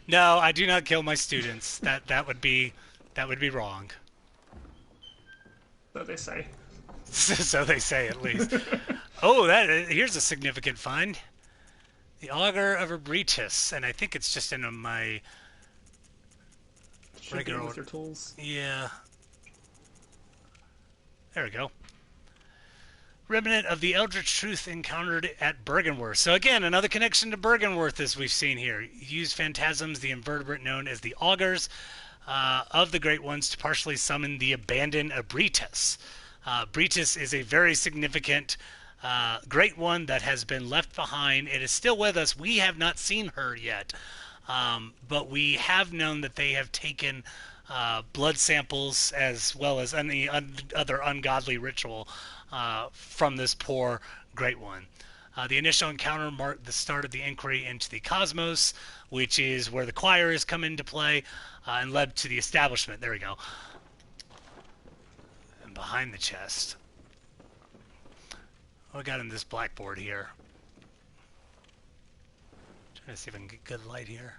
No, I do not kill my students. That would be wrong. So they say. So they say, at least. Oh, here's a significant find. The Augur of Ebritus, and I think it's just in my regular with order. your tools. Yeah. There we go. Remnant of the Eldritch Truth encountered at Bergenworth. So again, another connection to Bergenworth as we've seen here. Use phantasms, the invertebrate known as the Augurs of the Great Ones, to partially summon the abandoned Ebritus. Ebritus is a very significant Great One that has been left behind. It is still with us. We have not seen her yet. But we have known that they have taken blood samples as well as any other ungodly ritual from this poor Great One. The initial encounter marked the start of the inquiry into the cosmos, which is where the choir has come into play and led to the establishment. There we go. And behind the chest, what we got in this blackboard here? Trying to see if I can get good light here.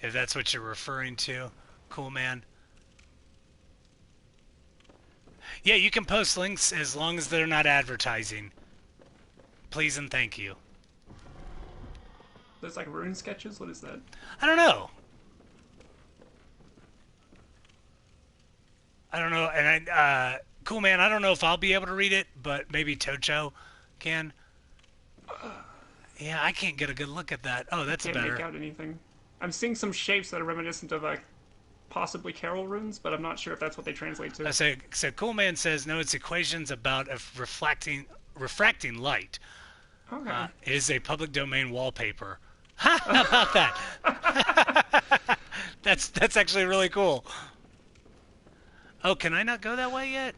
If that's what you're referring to, cool, man. Yeah, you can post links as long as they're not advertising. Please and thank you. There's like rune sketches? What is that? I don't know. And cool, man, I don't know if I'll be able to read it, but maybe Tocho can. Yeah, I can't get a good look at that. Oh, that's Can't better. make out anything. I'm seeing some shapes that are reminiscent of possibly Carol runes, but I'm not sure if that's what they translate to. So Cool Man says, no, it's equations about refracting light. Okay. It is a public domain wallpaper. How about that? That's actually really cool. Oh, can I not go that way yet?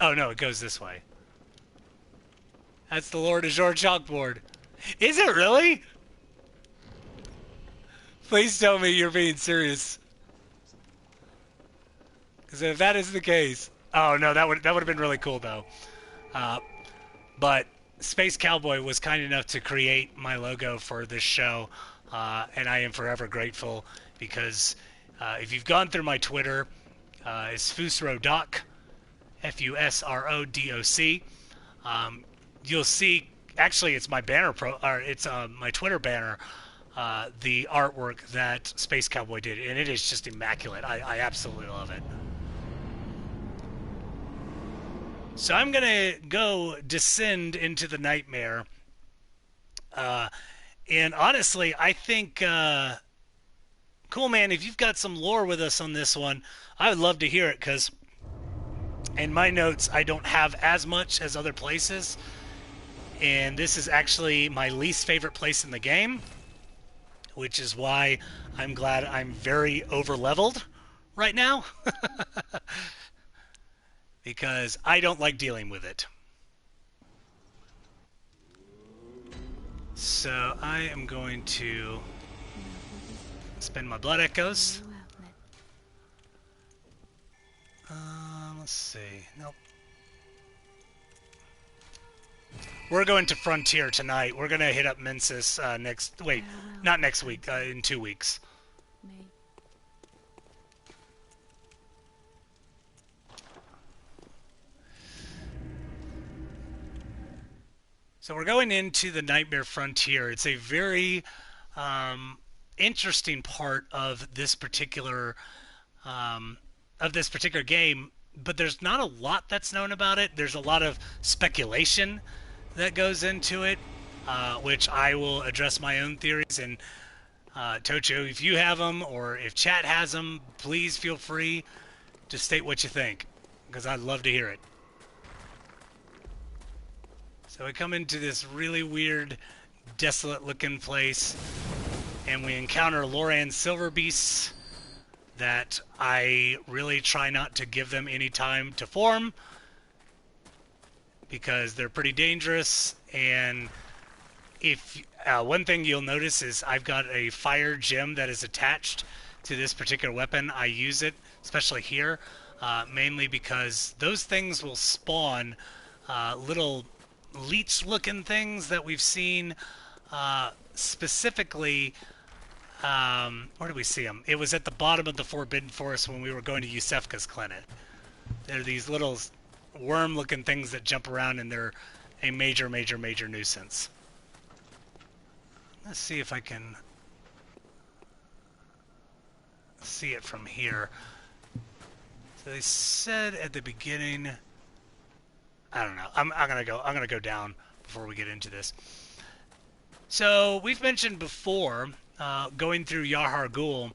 Oh, no, it goes this way. That's the Lord of Jour chalkboard. Is it really? Please tell me you're being serious. Because if that is the case... Oh, no, that would have been really cool, though. But Space Cowboy was kind enough to create my logo for this show, and I am forever grateful, because if you've gone through my Twitter, it's Fusrodoc, Fusrodoc. You'll see, actually, it's my banner it's my Twitter banner, the artwork that Space Cowboy did, and it is just immaculate. I absolutely love it. So I'm going to go descend into the nightmare. And honestly, I think, cool, man, if you've got some lore with us on this one, I would love to hear it, because In my notes, I don't have as much as other places, and this is actually my least favorite place in the game, which is why I'm glad I'm very over-leveled right now, because I don't like dealing with it. So I am going to spend my blood echoes. Let's see. Nope. We're going to Frontier tonight. We're going to hit up Mensis next... Wait, not next week. In 2 weeks. So we're going into the Nightmare Frontier. It's a very interesting part of this particular game, but there's not a lot that's known about it. There's a lot of speculation that goes into it, which I will address my own theories. And Tocho, if you have them or if chat has them, please feel free to state what you think, because I'd love to hear it. So we come into this really weird, desolate-looking place, and we encounter Loran silver beasts that I really try not to give them any time to form, because they're pretty dangerous. And if one thing you'll notice is I've got a fire gem that is attached to this particular weapon. I use it, especially here, mainly because those things will spawn little leech-looking things that we've seen specifically. Where did we see them? It was at the bottom of the Forbidden Forest when we were going to Yusefka's clinic. They're these little worm-looking things that jump around, and they're a major, major, major nuisance. Let's see if I can see it from here. So they said at the beginning... I don't know. I'm gonna go down before we get into this. So we've mentioned before going through Yahar Ghul,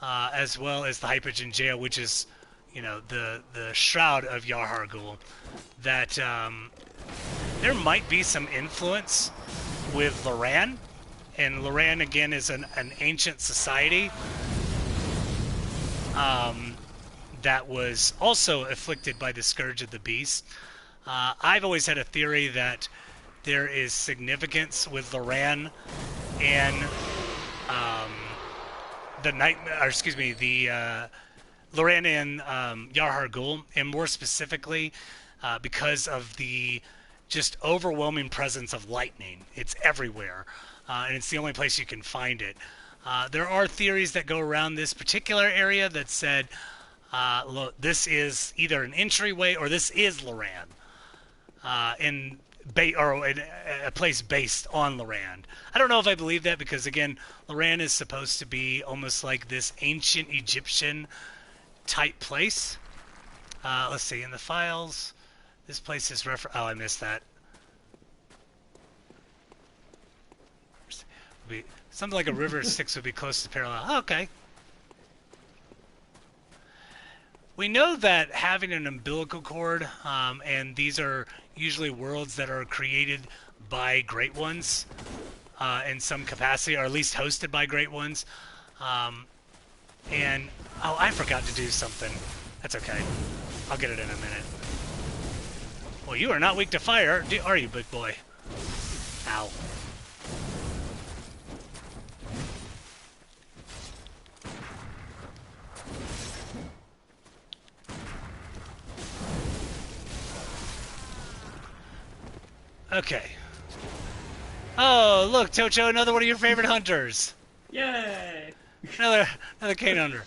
as well as the Hypogean Jail, which is, you know, the shroud of Yahar Ghul, that there might be some influence with Loran, and Loran again is an ancient society that was also afflicted by the Scourge of the Beast. I've always had a theory that there is significance with Loran and Loran and Yahar Ghul, and more specifically because of the just overwhelming presence of lightning. It's everywhere, and it's the only place you can find it. There are theories that go around this particular area that said, look, this is either an entryway or this is Loran. In a place based on Loran. I don't know if I believe that, because again, Loran is supposed to be almost like this ancient Egyptian type place. Let's see, in the files, this place is oh, I missed that. Something like a river 6 would be close to parallel. Oh, okay. We know that having an umbilical cord, and these are usually worlds that are created by Great Ones in some capacity, or at least hosted by Great Ones. And, oh, I forgot to do something. That's okay. I'll get it in a minute. Well, you are not weak to fire, are you, big boy? Ow. Okay. Oh, look, Tocho, another one of your favorite hunters. Yay! Another cane hunter.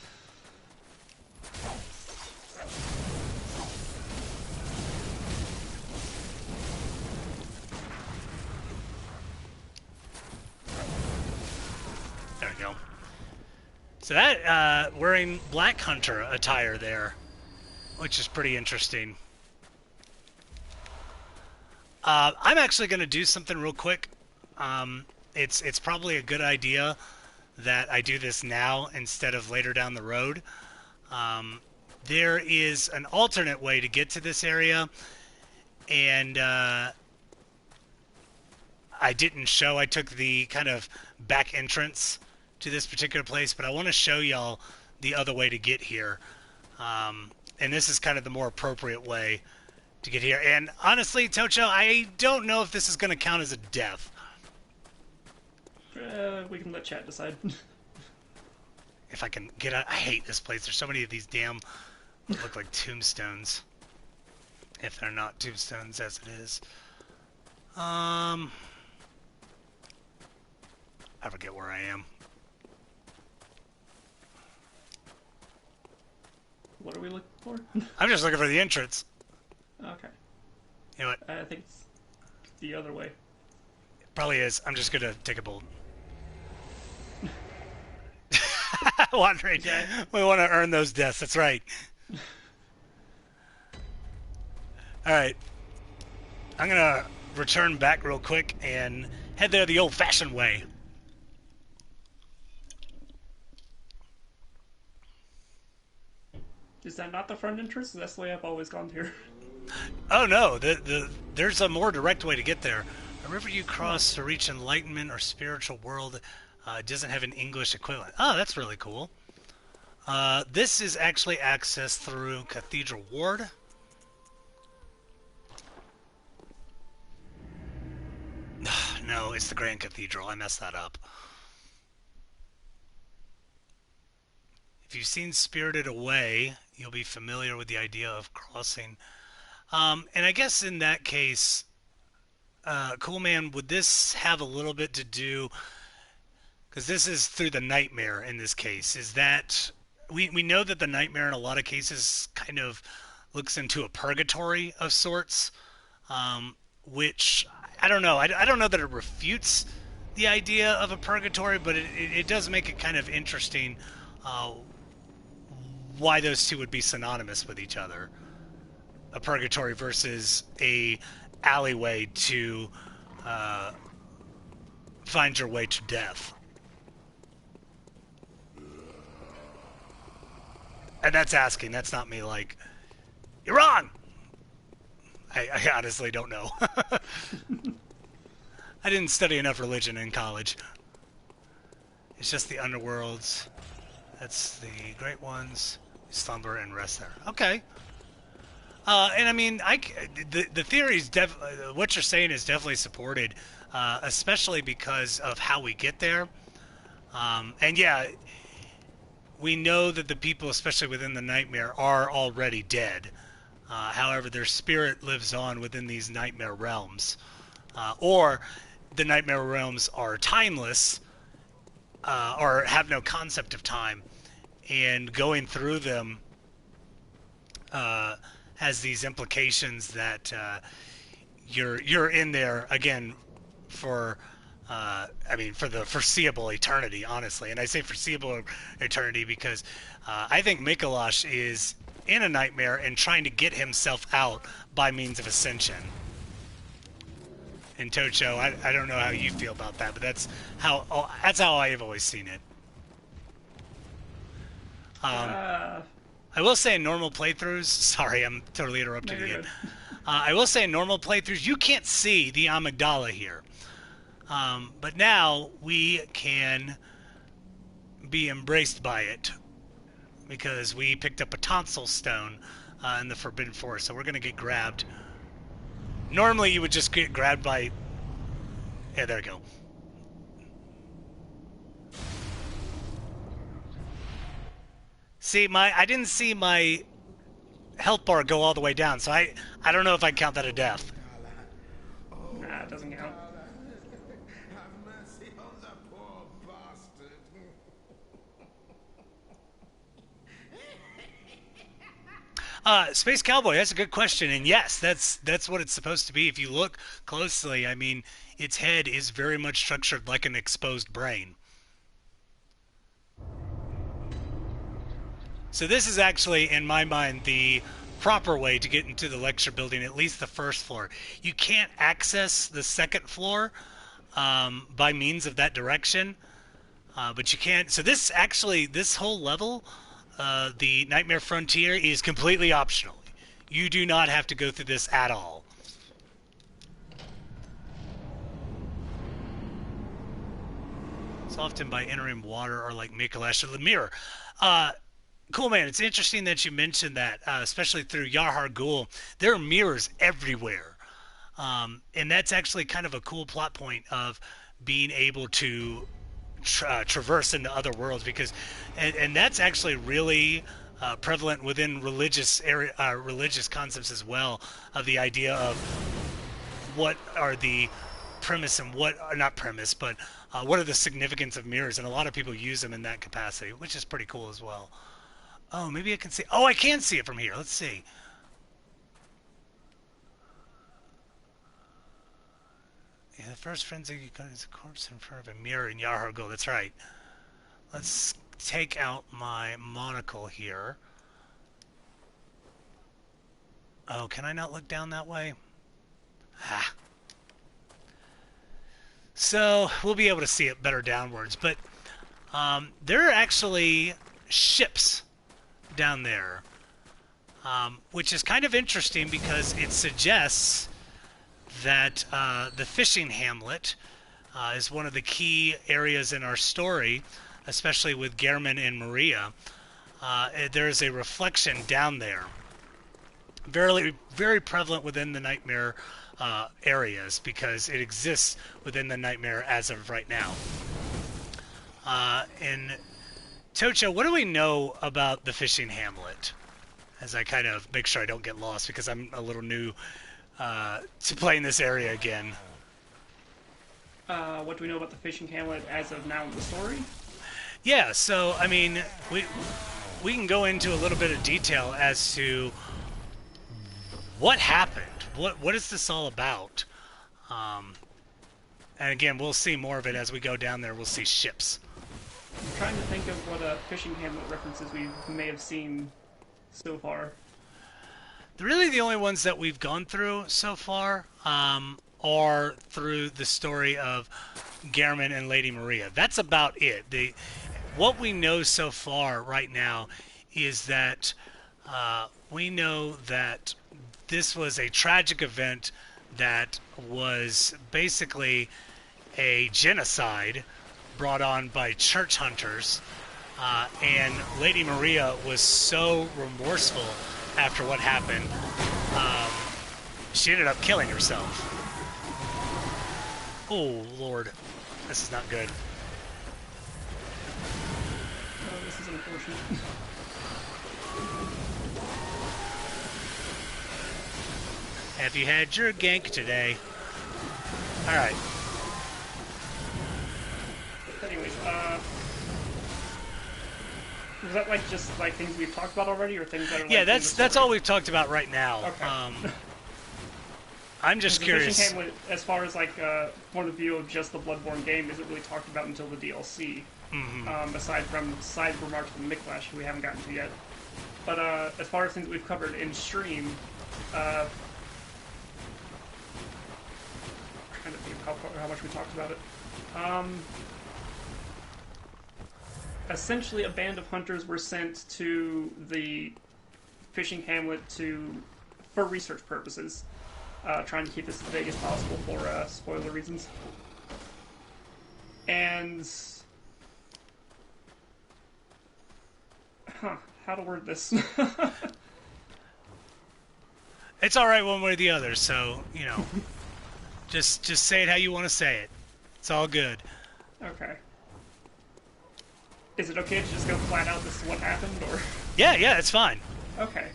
There we go. So that, wearing Black Hunter attire there, which is pretty interesting. I'm actually going to do something real quick. It's probably a good idea that I do this now instead of later down the road. there is an alternate way to get to this area, and I didn't show. I took the kind of back entrance to this particular place, but I want to show y'all the other way to get here. And this is kind of the more appropriate way to get here. And honestly, Tocho, I don't know if this is going to count as a death. We can let chat decide. If I can get out. I hate this place. There's so many of these damn look like tombstones. If they're not tombstones as it is. I forget where I am. What are we looking for? I'm just looking for the entrance. Okay. You know what? I think it's the other way. It probably is. I'm just gonna take a bolt. Wandering. Okay. We want to earn those deaths. That's right. Alright. I'm gonna return back real quick and head there the old-fashioned way. Is that not the front entrance? That's the way I've always gone here. Oh no, there's a more direct way to get there. A river you cross to reach enlightenment or spiritual world doesn't have an English equivalent. Oh, that's really cool. This is actually accessed through Cathedral Ward. No, it's the Grand Cathedral. I messed that up. If you've seen Spirited Away, you'll be familiar with the idea of crossing. And I guess in that case, Cool Man, would this have a little bit to do, because this is through the nightmare in this case, is that we know that the nightmare in a lot of cases kind of looks into a purgatory of sorts, which, I don't know. I don't know that it refutes the idea of a purgatory, but it does make it kind of interesting why those two would be synonymous with each other. A purgatory versus a alleyway to find your way to death. And that's asking. That's not me like, you're wrong! I honestly don't know. I didn't study enough religion in college. It's just the underworlds. That's the great ones. Slumber and rest there. Okay. And I mean, the theory is what you're saying is definitely supported, especially because of how we get there. And yeah, we know that the people, especially within the nightmare, are already dead. However, their spirit lives on within these nightmare realms. Or the nightmare realms are timeless, or have no concept of time, and going through them has these implications that you're in there again for for the foreseeable eternity, honestly. And I say foreseeable eternity because I think Mikolash is in a nightmare and trying to get himself out by means of ascension. And Tocho, I don't know how you feel about that, but that's how I've always seen it. I will say in normal playthroughs, sorry, I'm totally interrupting again. I will say in normal playthroughs, you can't see the amygdala here. But now we can be embraced by it because we picked up a tonsil stone in the Forbidden Forest, so we're going to get grabbed. Normally you would just get grabbed by... Yeah, there we go. See, I didn't see my health bar go all the way down, so I don't know if I count that a death. Nah, it doesn't count. Have mercy on the poor bastard. Space Cowboy, that's a good question, and yes, that's what it's supposed to be. If you look closely, I mean, its head is very much structured like an exposed brain. So this is actually, in my mind, the proper way to get into the lecture building, at least the first floor. You can't access the second floor by means of that direction, but you can. So this whole level the Nightmare Frontier is completely optional. You do not have to go through this at all. It's often by entering water or like Mikalash or the mirror. Cool, man. It's interesting that you mentioned that, especially through Yahar Ghul. There are mirrors everywhere. And that's actually kind of a cool plot point of being able to traverse into other worlds, because and that's actually really prevalent within religious concepts as well, of the idea of what are the premise and what are not premise, but what are the significance of mirrors, and a lot of people use them in that capacity, which is pretty cool as well. Oh, maybe I can see. Oh, I can see it from here. Let's see. Yeah, the first frenzy you got is a corpse in front of a mirror in Yahar Ghul. That's right. Let's take out my monocle here. Oh, can I not look down that way? Ah. So we'll be able to see it better downwards. But there are actually ships down there, which is kind of interesting because it suggests that the fishing hamlet is one of the key areas in our story, especially with Gehrman and Maria. There's a reflection down there, very, very prevalent within the Nightmare areas, because it exists within the Nightmare as of right now. And Tocho, what do we know about the fishing hamlet? As I kind of make sure I don't get lost, because I'm a little new to playing this area again. What do we know about the fishing hamlet as of now in the story? Yeah, so I mean, we can go into a little bit of detail as to what happened. What is this all about? And again, we'll see more of it as we go down there. We'll see ships. I'm trying to think of what fishing hamlet references we may have seen so far. Really, the only ones that we've gone through so far are through the story of Gehrman and Lady Maria. That's about it. What we know so far right now is that we know that this was a tragic event that was basically a genocide brought on by church hunters, and Lady Maria was so remorseful after what happened, she ended up killing herself. Oh, Lord. This is not good. Oh, this is unfortunate. Have you had your gank today? Alright. Anyways, was that like just like things we've talked about already, or things that are like Yeah, that's all we've talked about right now. Okay. I'm just curious. The fishing hamlet, as far as like point of view of just the Bloodborne game, isn't really talked about until the DLC. Aside from side remarks from Miklash, who we haven't gotten to yet. But as far as things we've covered in stream, trying to think of how much we talked about it. Essentially, a band of hunters were sent to the fishing hamlet for research purposes, trying to keep this as vague as possible for spoiler reasons. And how to word this? It's all right one way or the other, so just say it how you want to say it. It's all good. Okay. Is it okay to just go flat out, this is what happened, or? Yeah, it's fine. Okay.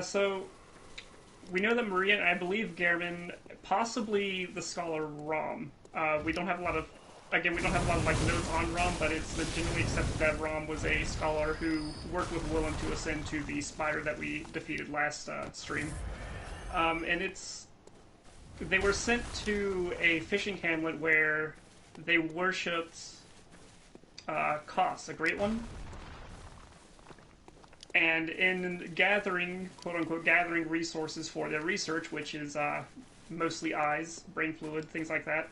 So, we know that Maria and I believe Gehrman, possibly the scholar Rom. We don't have a lot of like notes on Rom, but it's generally accepted that Rom was a scholar who worked with Willem to ascend to the spire that we defeated last stream. And they were sent to a fishing hamlet where they worshipped Kos, a great one. And in gathering, quote-unquote, gathering resources for their research, which is mostly eyes, brain fluid, things like that,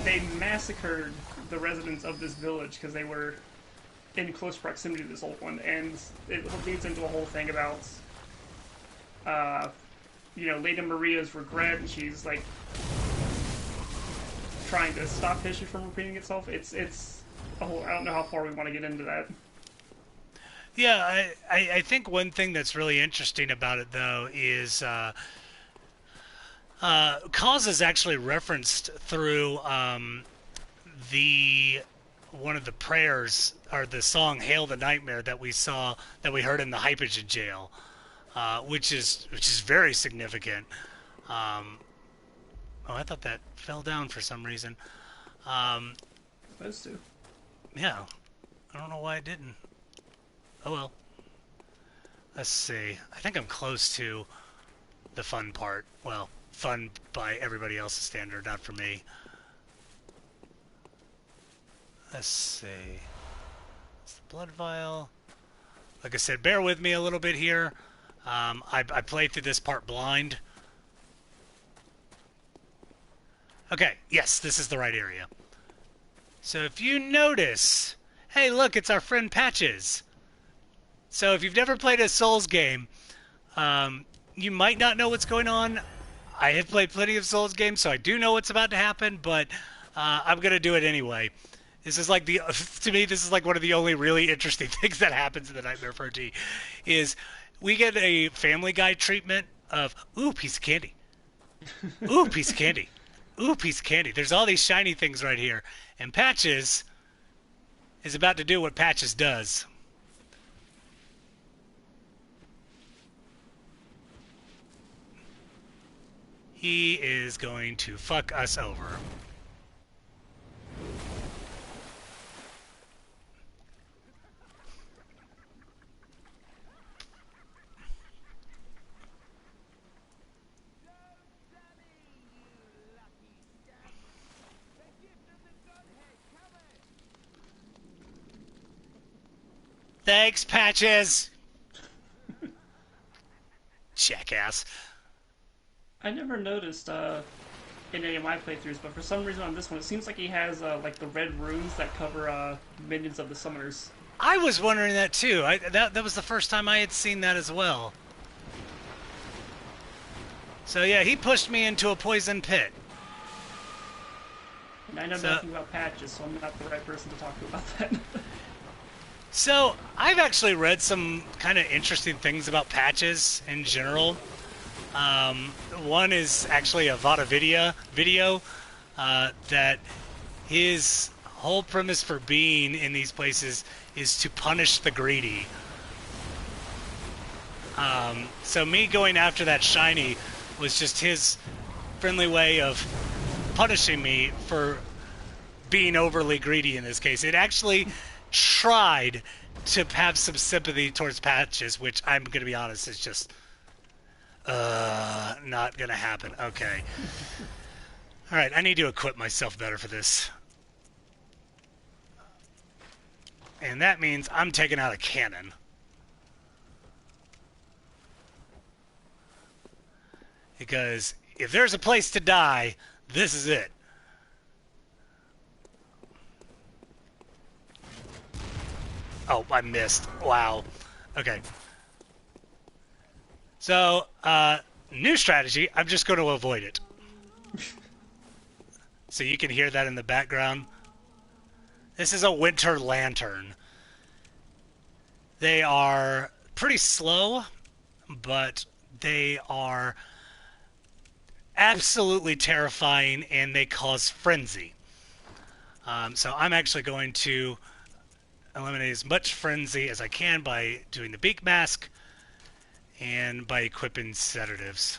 they massacred the residents of this village because they were in close proximity to this old one, and it leads into a whole thing about, Lady Maria's regret, and she's like trying to stop history from repeating itself. It's a whole. I don't know how far we want to get into that. Yeah, I think one thing that's really interesting about it, though, is cause is actually referenced through the one of the prayers or the song "Hail the Nightmare" that we heard in the Hypogen jail, which is very significant. Oh, I thought that fell down for some reason. Those two. Yeah, I don't know why it didn't. Oh well. Let's see. I think I'm close to the fun part. Well, fun by everybody else's standard, not for me. Let's see. It's the blood vial. Like I said, bear with me a little bit here. I played through this part blind. Okay, yes, this is the right area. So if you notice, hey, look, it's our friend Patches. So if you've never played a Souls game, you might not know what's going on. I have played plenty of Souls games, so I do know what's about to happen, but I'm going to do it anyway. This is like to me, this is like one of the only really interesting things that happens in the Nightmare 4G, is we get a Family Guy treatment of, ooh, piece of candy. Ooh, piece of candy. Ooh, piece of candy. There's all these shiny things right here. And Patches is about to do what Patches does. He is going to fuck us over. Thanks, Patches! Jackass. I never noticed in any of my playthroughs, but for some reason on this one, it seems like he has like the red runes that cover minions of the summoners. I was wondering that too. That was the first time I had seen that as well. So yeah, he pushed me into a poison pit. And I know nothing about Patches, so I'm not the right person to talk to about that. So I've actually read some kind of interesting things about Patches in general. One is actually a Vada video that his whole premise for being in these places is to punish the greedy. So me going after that shiny was just his friendly way of punishing me for being overly greedy in this case. It actually tried to have some sympathy towards Patches, which I'm going to be honest is just not going to happen. Okay. All right, I need to equip myself better for this. And that means I'm taking out a cannon. Because if there's a place to die, this is it. Oh, I missed. Wow. Okay. So, new strategy. I'm just going to avoid it. So you can hear that in the background. This is a winter lantern. They are pretty slow, but they are absolutely terrifying, and they cause frenzy. So I'm actually going to eliminate as much frenzy as I can by doing the beak mask and by equipping sedatives.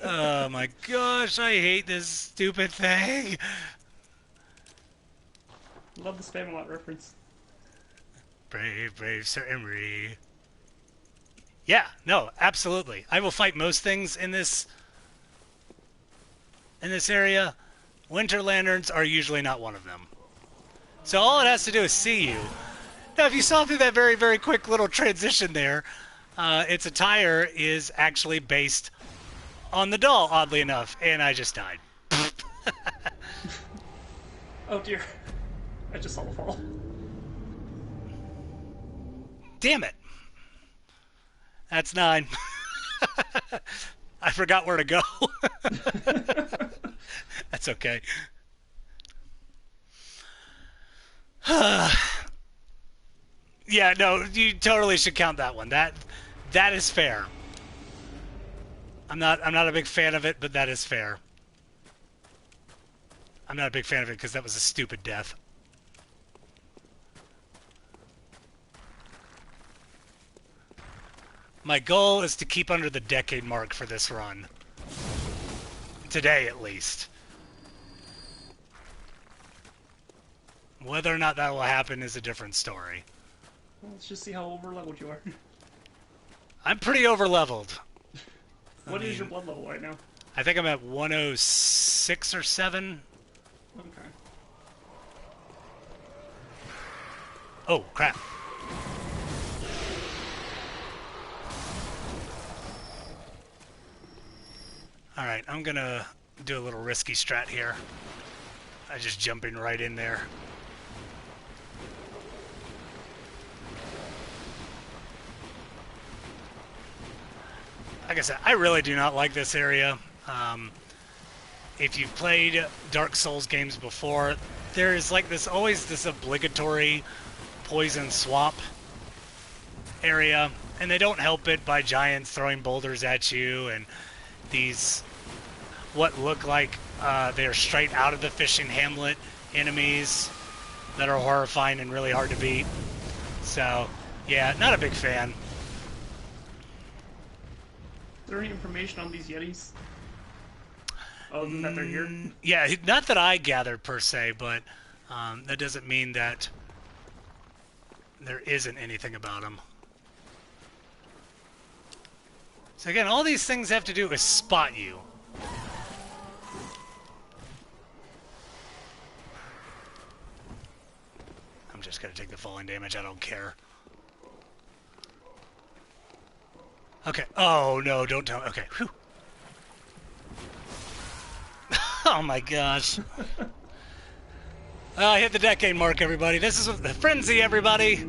Oh my gosh, I hate this stupid thing. Love the Spamalot reference. Brave, brave Sir Emery. Yeah, no, absolutely. I will fight most things in this area. Winter lanterns are usually not one of them. So all it has to do is see you. Now, if you saw through that very, very quick little transition there, its attire is actually based on the doll, oddly enough, and I just died. Oh dear. I just saw the fall. Damn it. That's 9. I forgot where to go. That's okay. Yeah, no, you totally should count that one. That is fair. I'm not a big fan of it, but that is fair. I'm not a big fan of it because that was a stupid death. My goal is to keep under the decade mark for this run. Today, at least. Whether or not that will happen is a different story. Well, let's just see how over-leveled you are. I'm pretty over-leveled. What is your blood level right now? I think I'm at 106 or 7. Okay. Oh, crap. Alright, I'm gonna do a little risky strat here. I just jumping right in there. Like I said, I really do not like this area. If you've played Dark Souls games before, there is like this always this obligatory poison swamp area, and they don't help it by giants throwing boulders at you and these what look like they are straight out of the fishing hamlet enemies that are horrifying and really hard to beat. So, yeah, not a big fan. Is there any information on these Yetis? Other than that they're here? Yeah, not that I gathered per se, but that doesn't mean that there isn't anything about them. So again, all these things have to do is spot you. I'm just gonna take the falling damage, I don't care. Okay, oh no, don't tell me. Okay, whew. Oh my gosh. I hit the decade mark, everybody. This is the frenzy, everybody.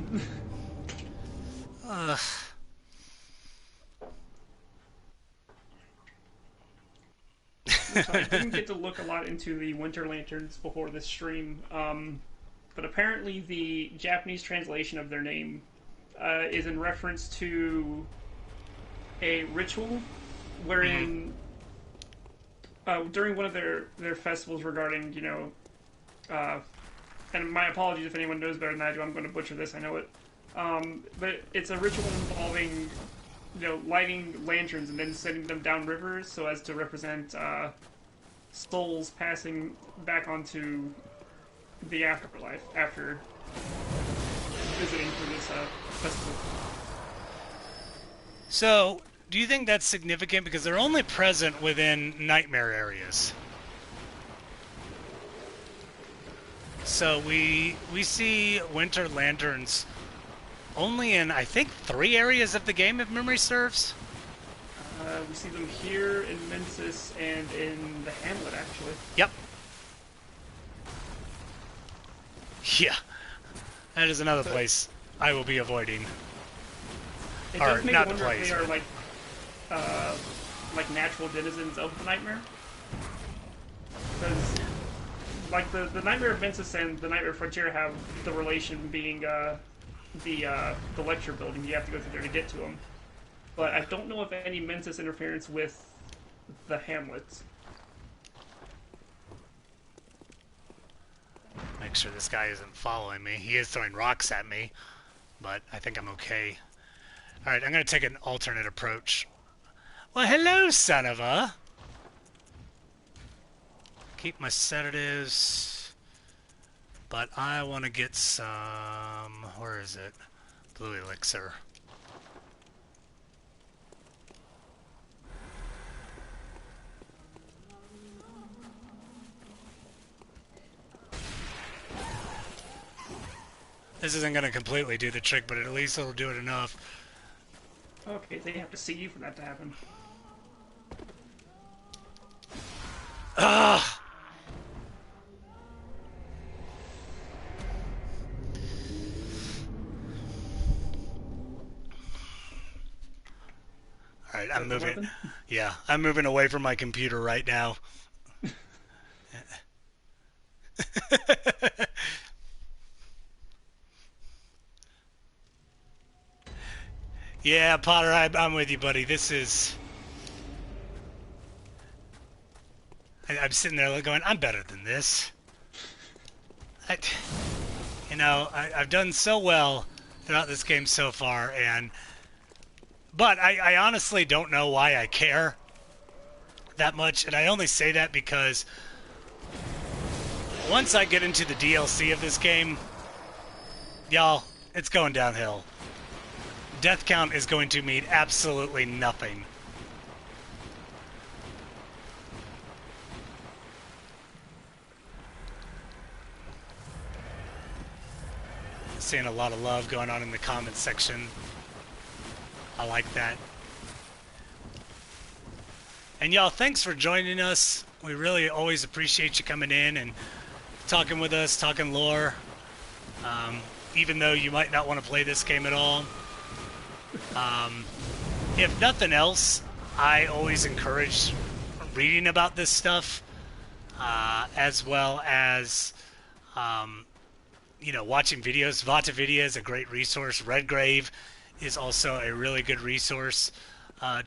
Ugh. So I didn't get to look a lot into the Winter Lanterns before this stream, but apparently the Japanese translation of their name is in reference to a ritual wherein during one of their festivals regarding, you know, and my apologies if anyone knows better than I do, I'm going to butcher this, I know it, but it's a ritual involving, you know, lighting lanterns and then sending them down rivers so as to represent souls passing back onto the afterlife after visiting for this festival. So, do you think that's significant? Because they're only present within nightmare areas. So we see winter lanterns only in, I think, 3 areas of the game, if memory serves. We see them here in Mensis and in the Hamlet, actually. Yep. Yeah. That is another place I will be avoiding. It Or, does make not me the wonder if place. they are like natural denizens of the nightmare. Because like the Nightmare of Mensis and the Nightmare Frontier have the relation being the lecture building. You have to go through there to get to them. But I don't know if any Mensis interference with the Hamlets. Make sure this guy isn't following me. He is throwing rocks at me, but I think I'm okay. Alright, I'm going to take an alternate approach. Well, hello, son of a... Keep my sedatives, but I want to get some... Where is it? Blue elixir. This isn't going to completely do the trick, but at least it'll do it enough. Okay, they have to see you for that to happen. Ugh! I'm the moving. weapon? Yeah, I'm moving away from my computer right now. Yeah, Potter, I'm with you, buddy. This is. I'm sitting there going, I'm better than this. I, I've done so well throughout this game so far, but I honestly don't know why I care that much, and I only say that because once I get into the DLC of this game, y'all, it's going downhill. Death count is going to mean absolutely nothing. Seeing a lot of love going on in the comments section. I like that. And y'all, thanks for joining us. We really always appreciate you coming in and talking with us, talking lore. Even though you might not want to play this game at all. If nothing else, I always encourage reading about this stuff, as well as, watching videos. Vatavidia is a great resource. Redgrave is also a really good resource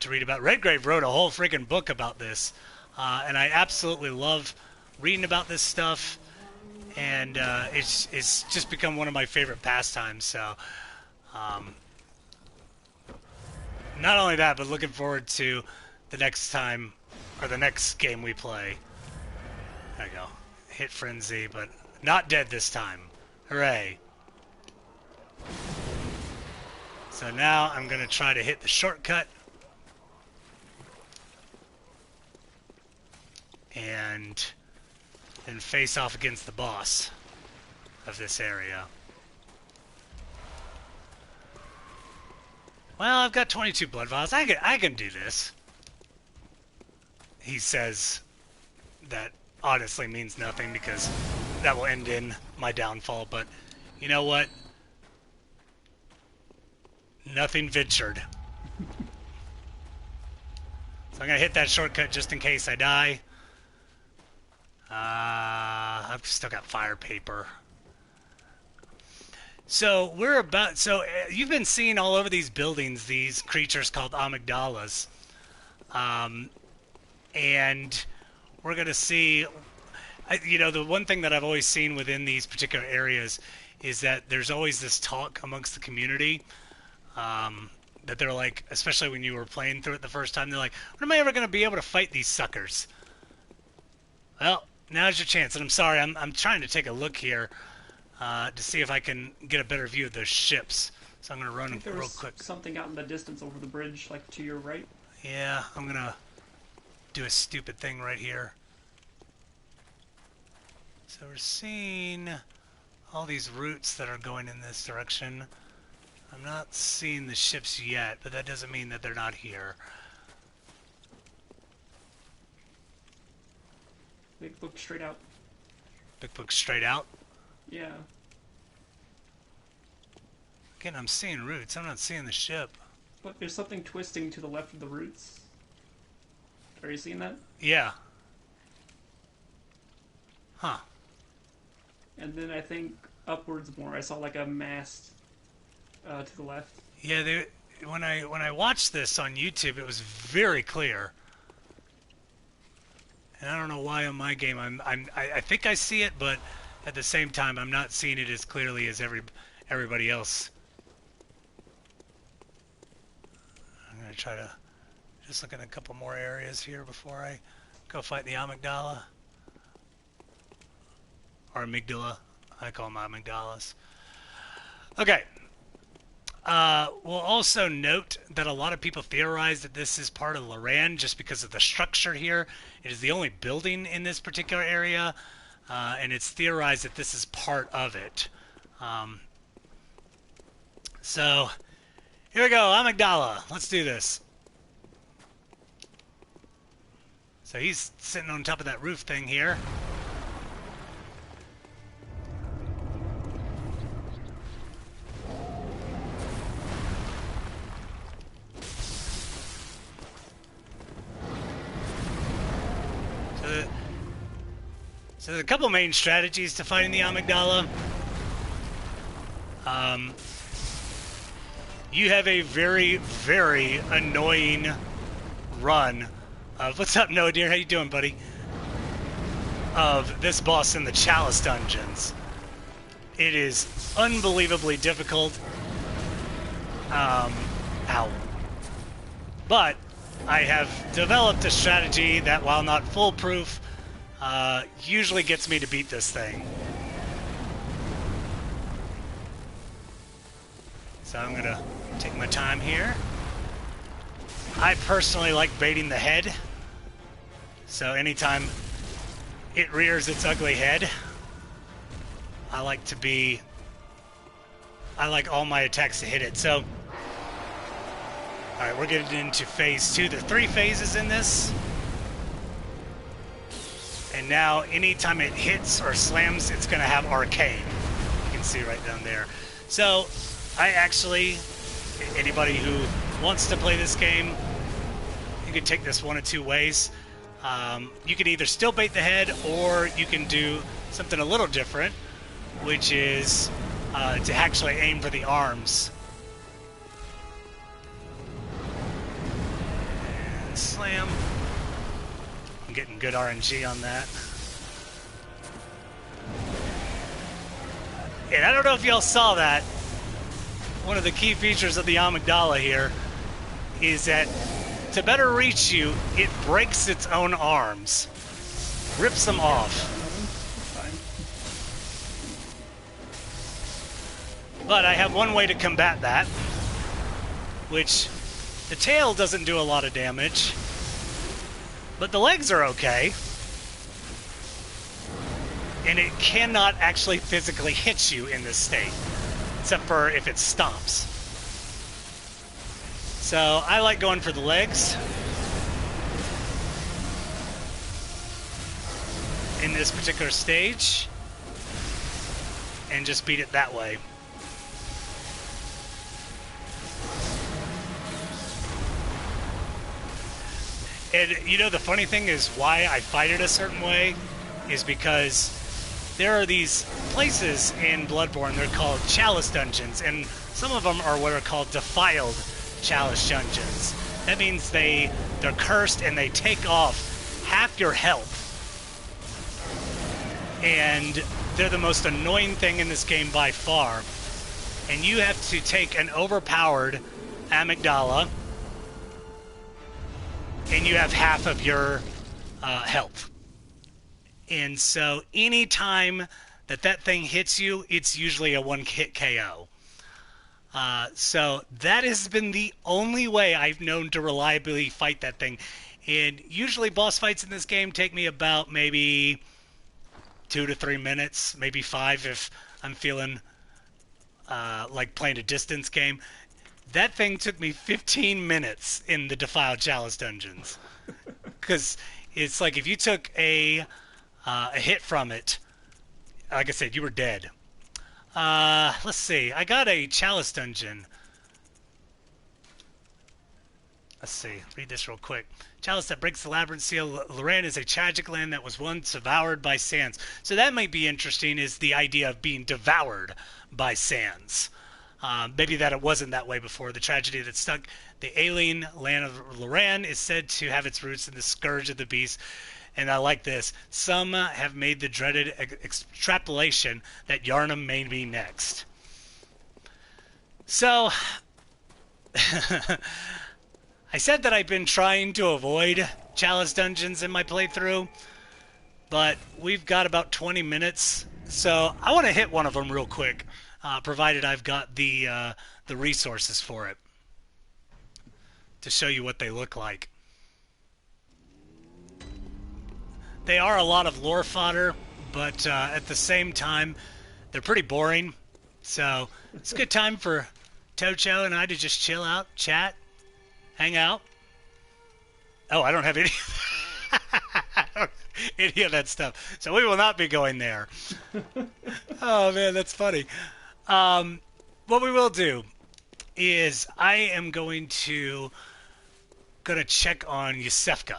to read about. Redgrave wrote a whole freaking book about this, and I absolutely love reading about this stuff. And it's just become one of my favorite pastimes. So, not only that, but looking forward to the next time, or the next game we play. There we go. Hit frenzy, but not dead this time. Hooray. So now I'm going to try to hit the shortcut. And then face off against the boss of this area. Well, I've got 22 blood vials. I can do this. He says that honestly means nothing because that will end in my downfall, but you know what? Nothing ventured. So I'm going to hit that shortcut just in case I die. I've still got fire paper. So you've been seeing all over these buildings these creatures called amygdalas. And we're going to see, the one thing that I've always seen within these particular areas is that there's always this talk amongst the community, that they're like, especially when you were playing through it the first time, they're like, when am I ever going to be able to fight these suckers? Well, now's your chance. And I'm sorry, I'm trying to take a look here to see if I can get a better view of those ships. So I'm going to run real quick. Something out in the distance over the bridge, like to your right. Yeah, I'm going to do a stupid thing right here. So we're seeing all these routes that are going in this direction. I'm not seeing the ships yet, but that doesn't mean that they're not here. Big book straight out. Big book straight out? Yeah. Again, I'm seeing routes. I'm not seeing the ship. But there's something twisting to the left of the roots. Are you seeing that? Yeah. Huh. And then I think upwards more. I saw like a mast to the left. Yeah, when I watched this on YouTube, it was very clear. And I don't know why on my game I think I see it, but at the same time I'm not seeing it as clearly as everybody else. I'm gonna try to just look at a couple more areas here before I go fight the amygdala. Or amygdala. I call them amygdalas. Okay. We'll also note that a lot of people theorize that this is part of Loran just because of the structure here. It is the only building in this particular area, and it's theorized that this is part of it. So, here we go, amygdala. Let's do this. So he's sitting on top of that roof thing here. So there's a couple main strategies to fighting the amygdala. You have a very, very annoying run of... What's up, Noah Deer? How you doing, buddy? Of this boss in the Chalice dungeons. It is unbelievably difficult. Ow. But I have developed a strategy that, while not foolproof, usually gets me to beat this thing. So I'm gonna take my time here. I personally like baiting the head. So anytime it rears its ugly head, I like all my attacks to hit it. So, alright, we're getting into phase 2. There are 3 phases in this. And now, anytime it hits or slams, it's going to have arcane. You can see right down there. So, I actually, anybody who wants to play this game, you can take this one of 2 ways. You can either still bait the head, or you can do something a little different, which is to actually aim for the arms. And slam. I'm getting good RNG on that. And I don't know if y'all saw that. One of the key features of the amygdala here is that to better reach you, it breaks its own arms. Rips them off. But I have one way to combat that, which the tail doesn't do a lot of damage, but the legs are okay. And it cannot actually physically hit you in this state, except for if it stomps. So I like going for the legs in this particular stage and just beat it that way. And you know, the funny thing is why I fight it a certain way is because there are these places in Bloodborne, they're called Chalice dungeons, and some of them are what are called defiled Chalice dungeons. That means they're cursed and they take off half your health. And they're the most annoying thing in this game by far. And you have to take an overpowered amygdala, and you have half of your health. And so any time that thing hits you, it's usually a one-hit KO. So that has been the only way I've known to reliably fight that thing. And usually boss fights in this game take me about maybe 2 to 3 minutes, maybe 5 if I'm feeling like playing a distance game. That thing took me 15 minutes in the Defiled Chalice dungeons. Because it's like if you took a hit from it, like I said, you were dead. Let's see. I got a Chalice dungeon. Let's see. Read this real quick. Chalice that breaks the labyrinth seal. Loran is a tragic land that was once devoured by sands. So that might be interesting, is the idea of being devoured by sands. Maybe that it wasn't that way before. The tragedy that stuck the alien land of Loran is said to have its roots in the scourge of the beast. And I like this. Some have made the dreaded extrapolation that Yharnam may be next. So, I said that I've been trying to avoid Chalice dungeons in my playthrough, but we've got about 20 minutes, so I want to hit one of them real quick, provided I've got the resources for it, to show you what they look like. They are a lot of lore fodder, but at the same time, they're pretty boring. So it's a good time for Tocho and I to just chill out, chat, hang out. Oh, I don't have any, any of that stuff. So we will not be going there. Oh, man, that's funny. What we will do is I am going to check on Yusefka.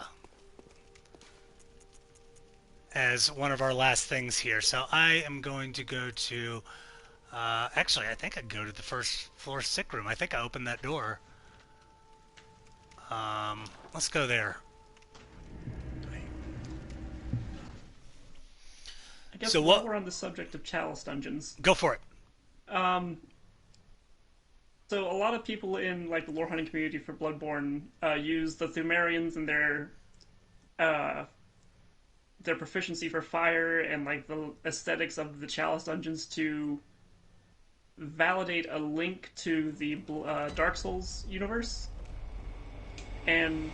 as one of our last things here. So I am going to go to. Actually, I think I go to the first floor sick room. I think I opened that door. Let's go there. I guess So while what? we're on the subject of chalice dungeons, Go for it. um, so a lot of people in like the lore hunting community for Bloodborne use the Thumerians and uh, their proficiency for fire and like the aesthetics of the chalice dungeons to validate a link to the Dark Souls universe. And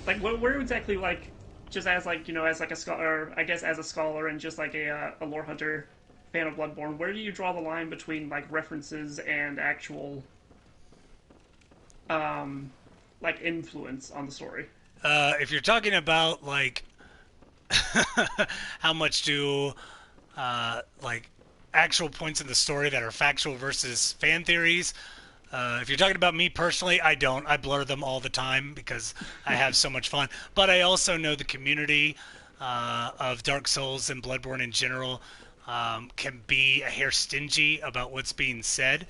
like, where exactly, like, just as like as like a scholar, I guess as a scholar and just like a lore hunter fan of Bloodborne, where do you draw the line between like references and actual like influence on the story? If you're talking about like how much do like actual points in the story that are factual versus fan theories. If you're talking about me personally, I don't. I blur them all the time because I have so much fun. But I also know the community of Dark Souls and Bloodborne in general can be a hair stingy about what's being said.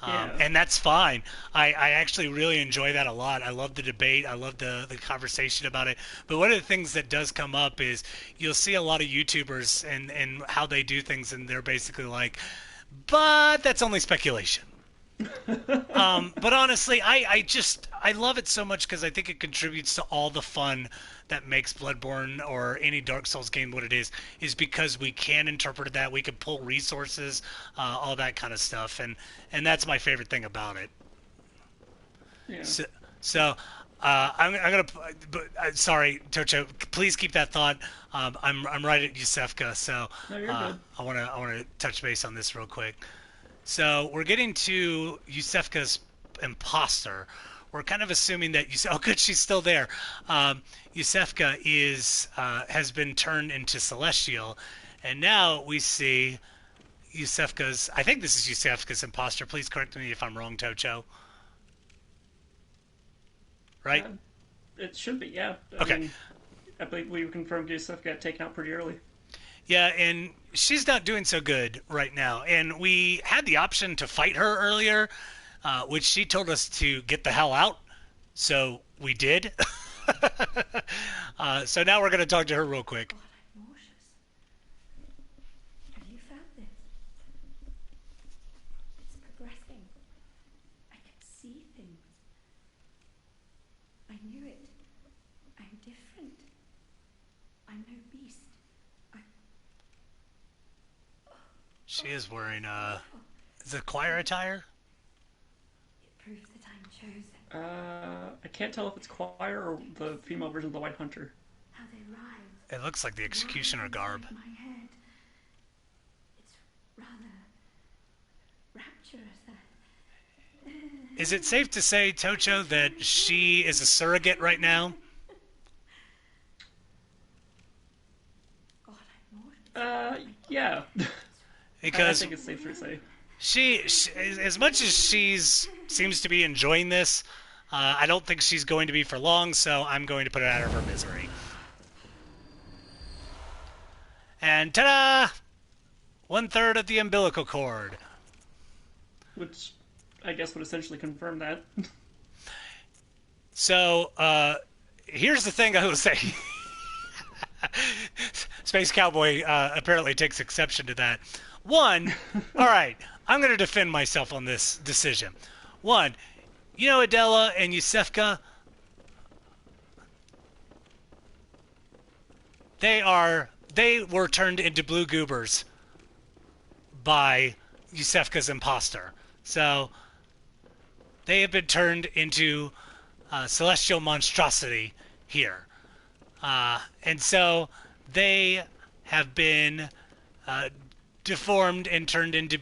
Yeah. And that's fine. I actually really enjoy that a lot. I love the debate. I love the conversation about it. But one of the things that does come up is you'll see a lot of YouTubers and how they do things, and they're basically like, but that's only speculation. But honestly, I love it so much because I think it contributes to all the fun that makes Bloodborne or any Dark Souls game what it is because we can interpret that, we can pull resources, all that kind of stuff, and that's my favorite thing about it. Yeah. So, I'm gonna. But, sorry, Tocho. Please keep that thought. I'm right at Yusefka, so No, you're good. I wanna touch base on this real quick. So we're getting to Yusefka's imposter. We're kind of assuming that oh, good, she's still there. Yusefka has been turned into celestial, and now we see Yusefka's. I think this is Yusefka's imposter. Please correct me if I'm wrong, Tocho. Right? It should be, yeah. Okay. Mean, I believe we confirmed Yusuf got taken out pretty early. Yeah, and she's not doing so good right now. And we had the option to fight her earlier, which she told us to get the hell out. So we did. So now we're going to talk to her real quick. God, I'm nauseous. Have you felt this? It's progressing. I can see things. I knew it. I'm different. I'm no beast. She is wearing is it choir attire? It proves that I'm chosen. I can't tell if it's choir or the female version of the White Hunter. How they rise. It looks like the executioner garb. My head. It's rather rapturous. Is it safe to say, Tocho, that she is a surrogate right now? God, I'm nauseous. Yeah. Because I think it's safe to say. she as much as she's seems to be enjoying this, I don't think she's going to be for long, so I'm going to put her out of her misery. And ta-da! 1/3 of the umbilical cord. Which I guess would essentially confirm that. So, here's the thing I will say. Space Cowboy apparently takes exception to that. One, all right, I'm going to defend myself on this decision. One, Adela and Yusefka, they were turned into blue goobers by Yusefka's imposter. So they have been turned into celestial monstrosity here. And so they have been deformed and turned into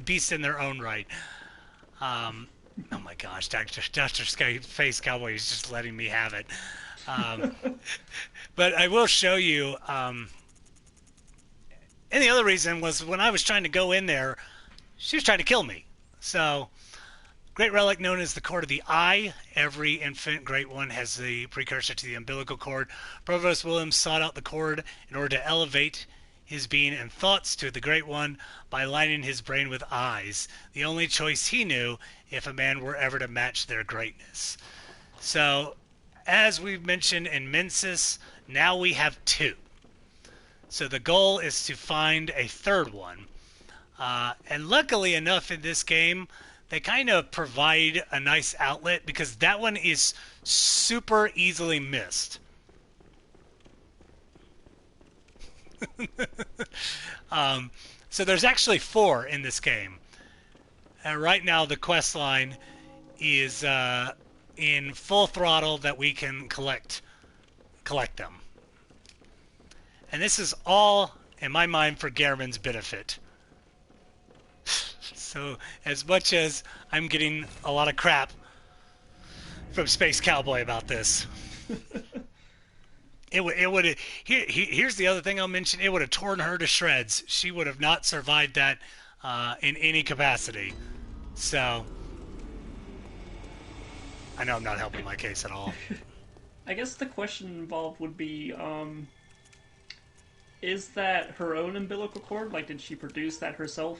beasts in their own right. Oh my gosh, Dr. Face Cowboy is just letting me have it. But I will show you. And the other reason was when I was trying to go in there, she was trying to kill me. So Great relic known as the cord of the eye. Every infant great one has the precursor to the umbilical cord. Provost Williams sought out the cord in order to elevate his being and thoughts to the great one by lining his brain with eyes, the only choice he knew if a man were ever to match their greatness. So, as we've mentioned in Mensis, now we have two. So the goal is to find a third one. And luckily enough in this game, they kind of provide a nice outlet because that one is super easily missed. So there's actually 4 in this game. Right now the quest line is in full throttle that we can collect them. And this is all, in my mind, for Gehrman's benefit. So as much as I'm getting a lot of crap from Space Cowboy about this, it would. Here's the other thing I'll mention. It would have torn her to shreds. She would have not survived that in any capacity. So I know I'm not helping my case at all. I guess the question involved would be, is that her own umbilical cord? Like, did she produce that herself,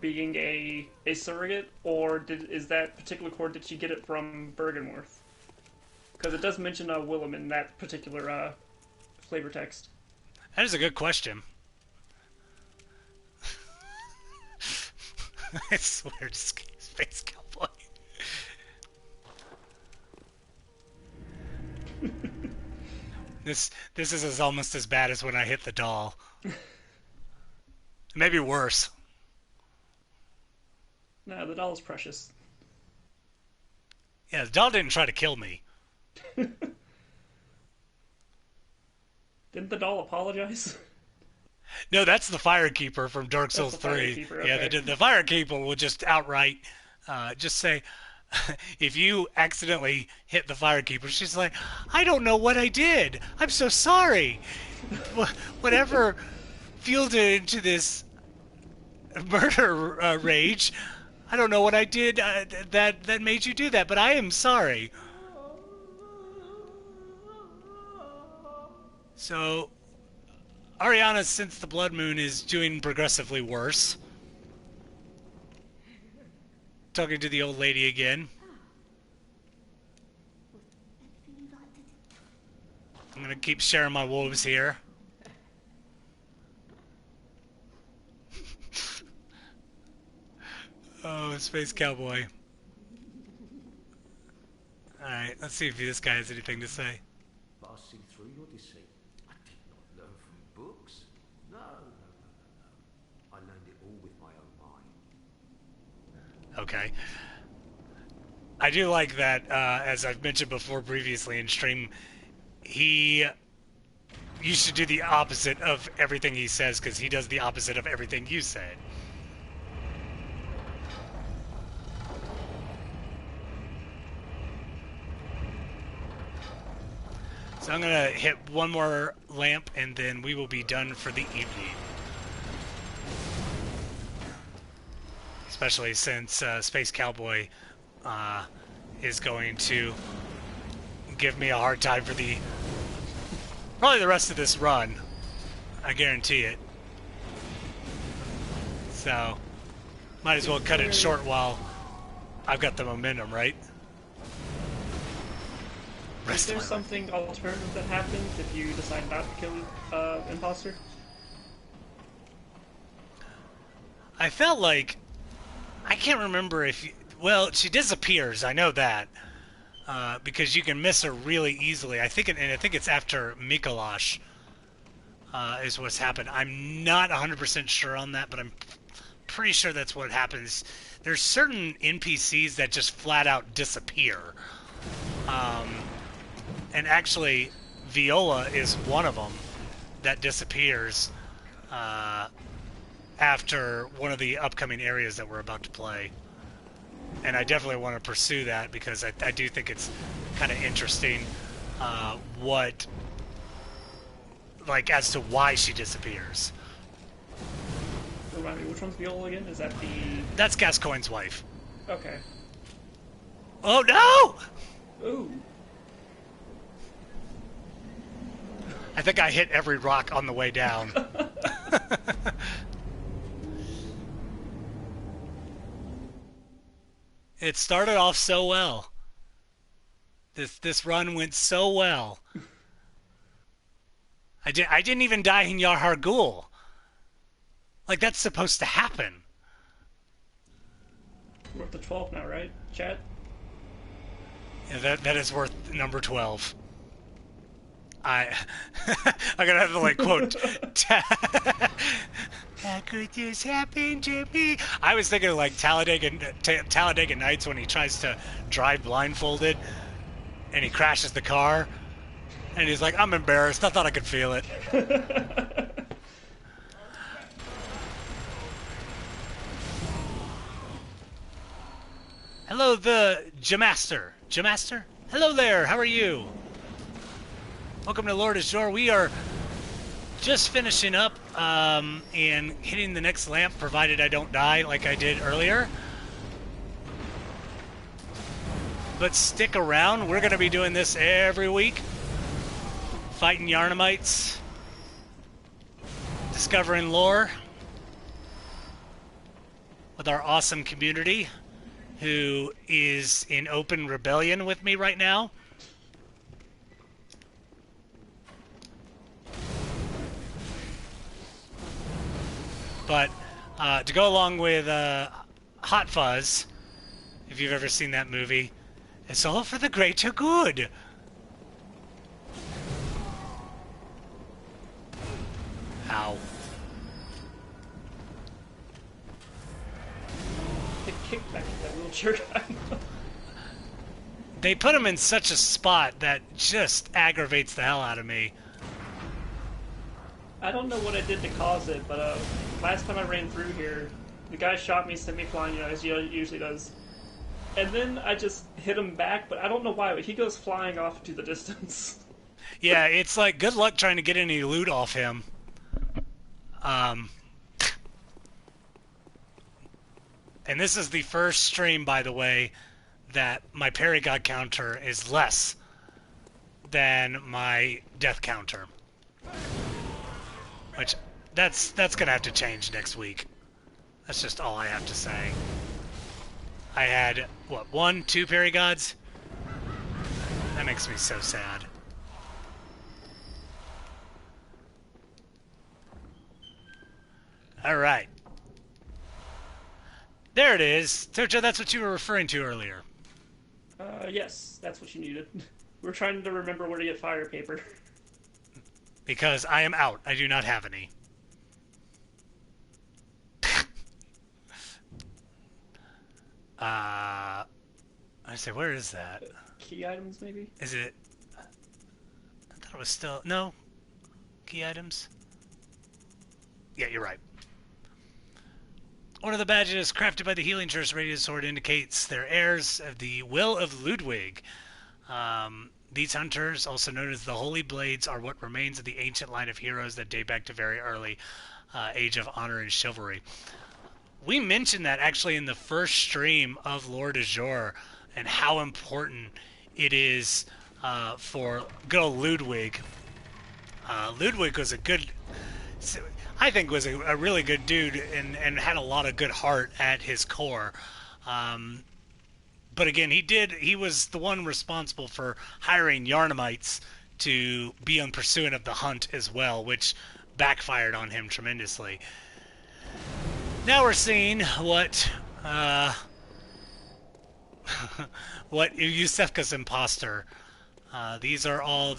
being a surrogate? Or is that particular cord, did she get it from Bergenworth? Because it does mention Willem in that particular flavor text. That is a good question. I swear to Space Cowboy. This is almost as bad as when I hit the doll. Maybe worse. No, the doll is precious. Yeah, the doll didn't try to kill me. Didn't the doll apologize? No, that's the Firekeeper from Dark Souls 3. Okay. Yeah, the Firekeeper will just outright just say, if you accidentally hit the Firekeeper, she's like, I don't know what I did. I'm so sorry. Whatever fueled it into this murder rage, I don't know what I did that made you do that, but I am sorry. So, Ariana, since the Blood Moon, is doing progressively worse. Talking to the old lady again. I'm gonna keep sharing my wolves here. Oh, Space Cowboy. Alright, let's see if this guy has anything to say. Passing through your deceit. I did not learn from books. No. I learned it all with my own mind. Okay. I do like that, as I've mentioned before previously in stream, he used to do the opposite of everything he says, because he does the opposite of everything you said. So I'm going to hit one more lamp, and then we will be done for the evening. Especially since Space Cowboy is going to give me a hard time for probably the rest of this run. I guarantee it. So, might as well cut it short while I've got the momentum, right? Is there something alternative that happens if you decide not to kill imposter? I felt like, I can't remember if well, she disappears, I know that, because you can miss her really easily. I think it's after Mikolash is what's happened. I'm not 100% sure on that, but I'm pretty sure that's what happens. There's certain NPCs that just flat out disappear. And actually, Viola is one of them that disappears after one of the upcoming areas that we're about to play. And I definitely want to pursue that because I do think it's kind of interesting as to why she disappears. Remind me, which one's Viola again? Is that the... That's Gascoigne's wife. Okay. Oh no! Ooh. I think I hit every rock on the way down. It started off so well. This run went so well. I didn't even die in Yahar Ghul. Like, that's supposed to happen. We're up to 12 now, right, chat? Yeah, that is worth number 12. I'm gonna have to like quote. How could this happen to me? I was thinking of like Talladega Nights when he tries to drive blindfolded and he crashes the car and he's like, I'm embarrassed. I thought I could feel it. Hello, the Jamaster. Jamaster? Hello there. How are you? Welcome to Lord of Jour. We are just finishing up and hitting the next lamp, provided I don't die like I did earlier. But stick around. We're going to be doing this every week. Fighting Yarnamites. Discovering lore. With our awesome community, who is in open rebellion with me right now. But to go along with Hot Fuzz, if you've ever seen that movie, it's all for the greater good. Ow. The kickback at that wheelchair guy. They put him in such a spot that just aggravates the hell out of me. I don't know what I did to cause it, but last time I ran through here, the guy shot me, sent me flying, you know, as he usually does. And then I just hit him back, but I don't know why, but he goes flying off to the distance. Yeah, it's like, good luck trying to get any loot off him. And this is the first stream, by the way, that my parry god counter is less than my death counter. Which, that's gonna have to change next week. That's just all I have to say. I had, what, 1, 2 parry gods? That makes me so sad. Alright. There it is. Tojo, that's what you were referring to earlier. Yes, that's what you needed. We're trying to remember where to get fire paper. Because I am out. I do not have any. I say, where is that? Key items, maybe? Is it... I thought it was still... No? Key items? Yeah, you're right. One of the badges crafted by the Healing Church Radiant Sword indicates they're heirs of the will of Ludwig. These hunters, also known as the Holy Blades, are what remains of the ancient line of heroes that date back to very early age of honor and chivalry. We mentioned that actually in the first stream of Lord of Jour and how important it is for good old Ludwig. Ludwig was a good... I think was a really good dude and had a lot of good heart at his core. But again, he was the one responsible for hiring Yarnamites to be on pursuit of the hunt as well, which backfired on him tremendously. Now we're seeing what what Yusefka's imposter. These are all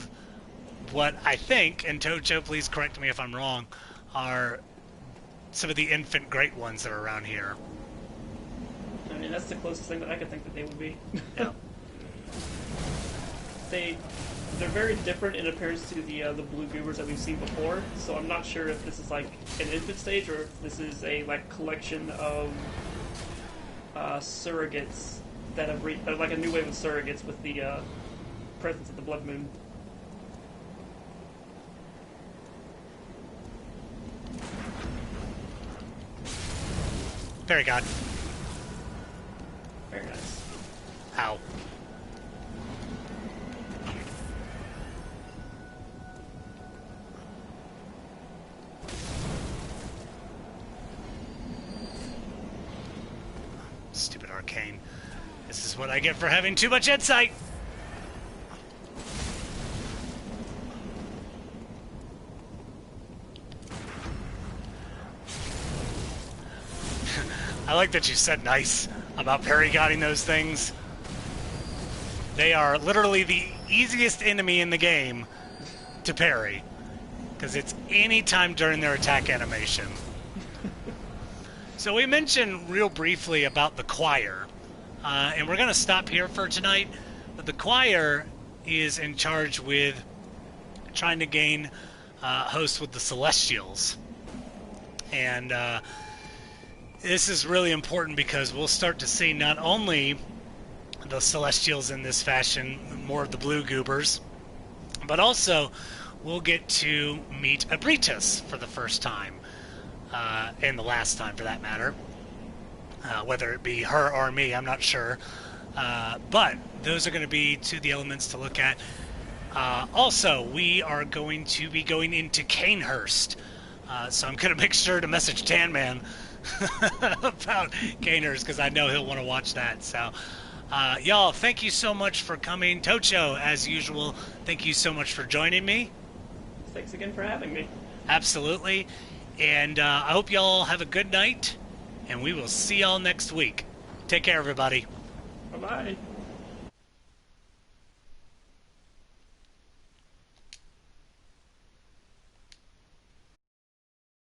what I think, and Tojo, please correct me if I'm wrong, are some of the infant great ones that are around here. I mean, that's the closest thing that I could think that they would be. Yeah. They're very different in appearance to the blue goobers that we've seen before, so I'm not sure if this is like an infant stage or if this is a like collection of surrogates that have like a new wave of surrogates with the presence of the blood moon. Very good. Very nice. Ow. Stupid arcane. This is what I get for having too much insight. I like that you said nice about parry-gotting those things. They are literally the easiest enemy in the game to parry, because it's any time during their attack animation. So we mentioned real briefly about the choir, and we're going to stop here for tonight, but the choir is in charge with trying to gain hosts with the Celestials. And this is really important because we'll start to see not only the Celestials in this fashion, more of the blue goobers, but also we'll get to meet Abritus for the first time, and the last time for that matter. Whether it be her or me, I'm not sure. But those are going to be two of the elements to look at. Also, we are going to be going into Canehurst. So I'm going to make sure to message Tanman about Canehurst, because I know he'll want to watch that. So, y'all, thank you so much for coming. Tocho, as usual, thank you so much for joining me. Thanks again for having me. Absolutely. And I hope y'all have a good night, and we will see y'all next week. Take care, everybody. Bye-bye.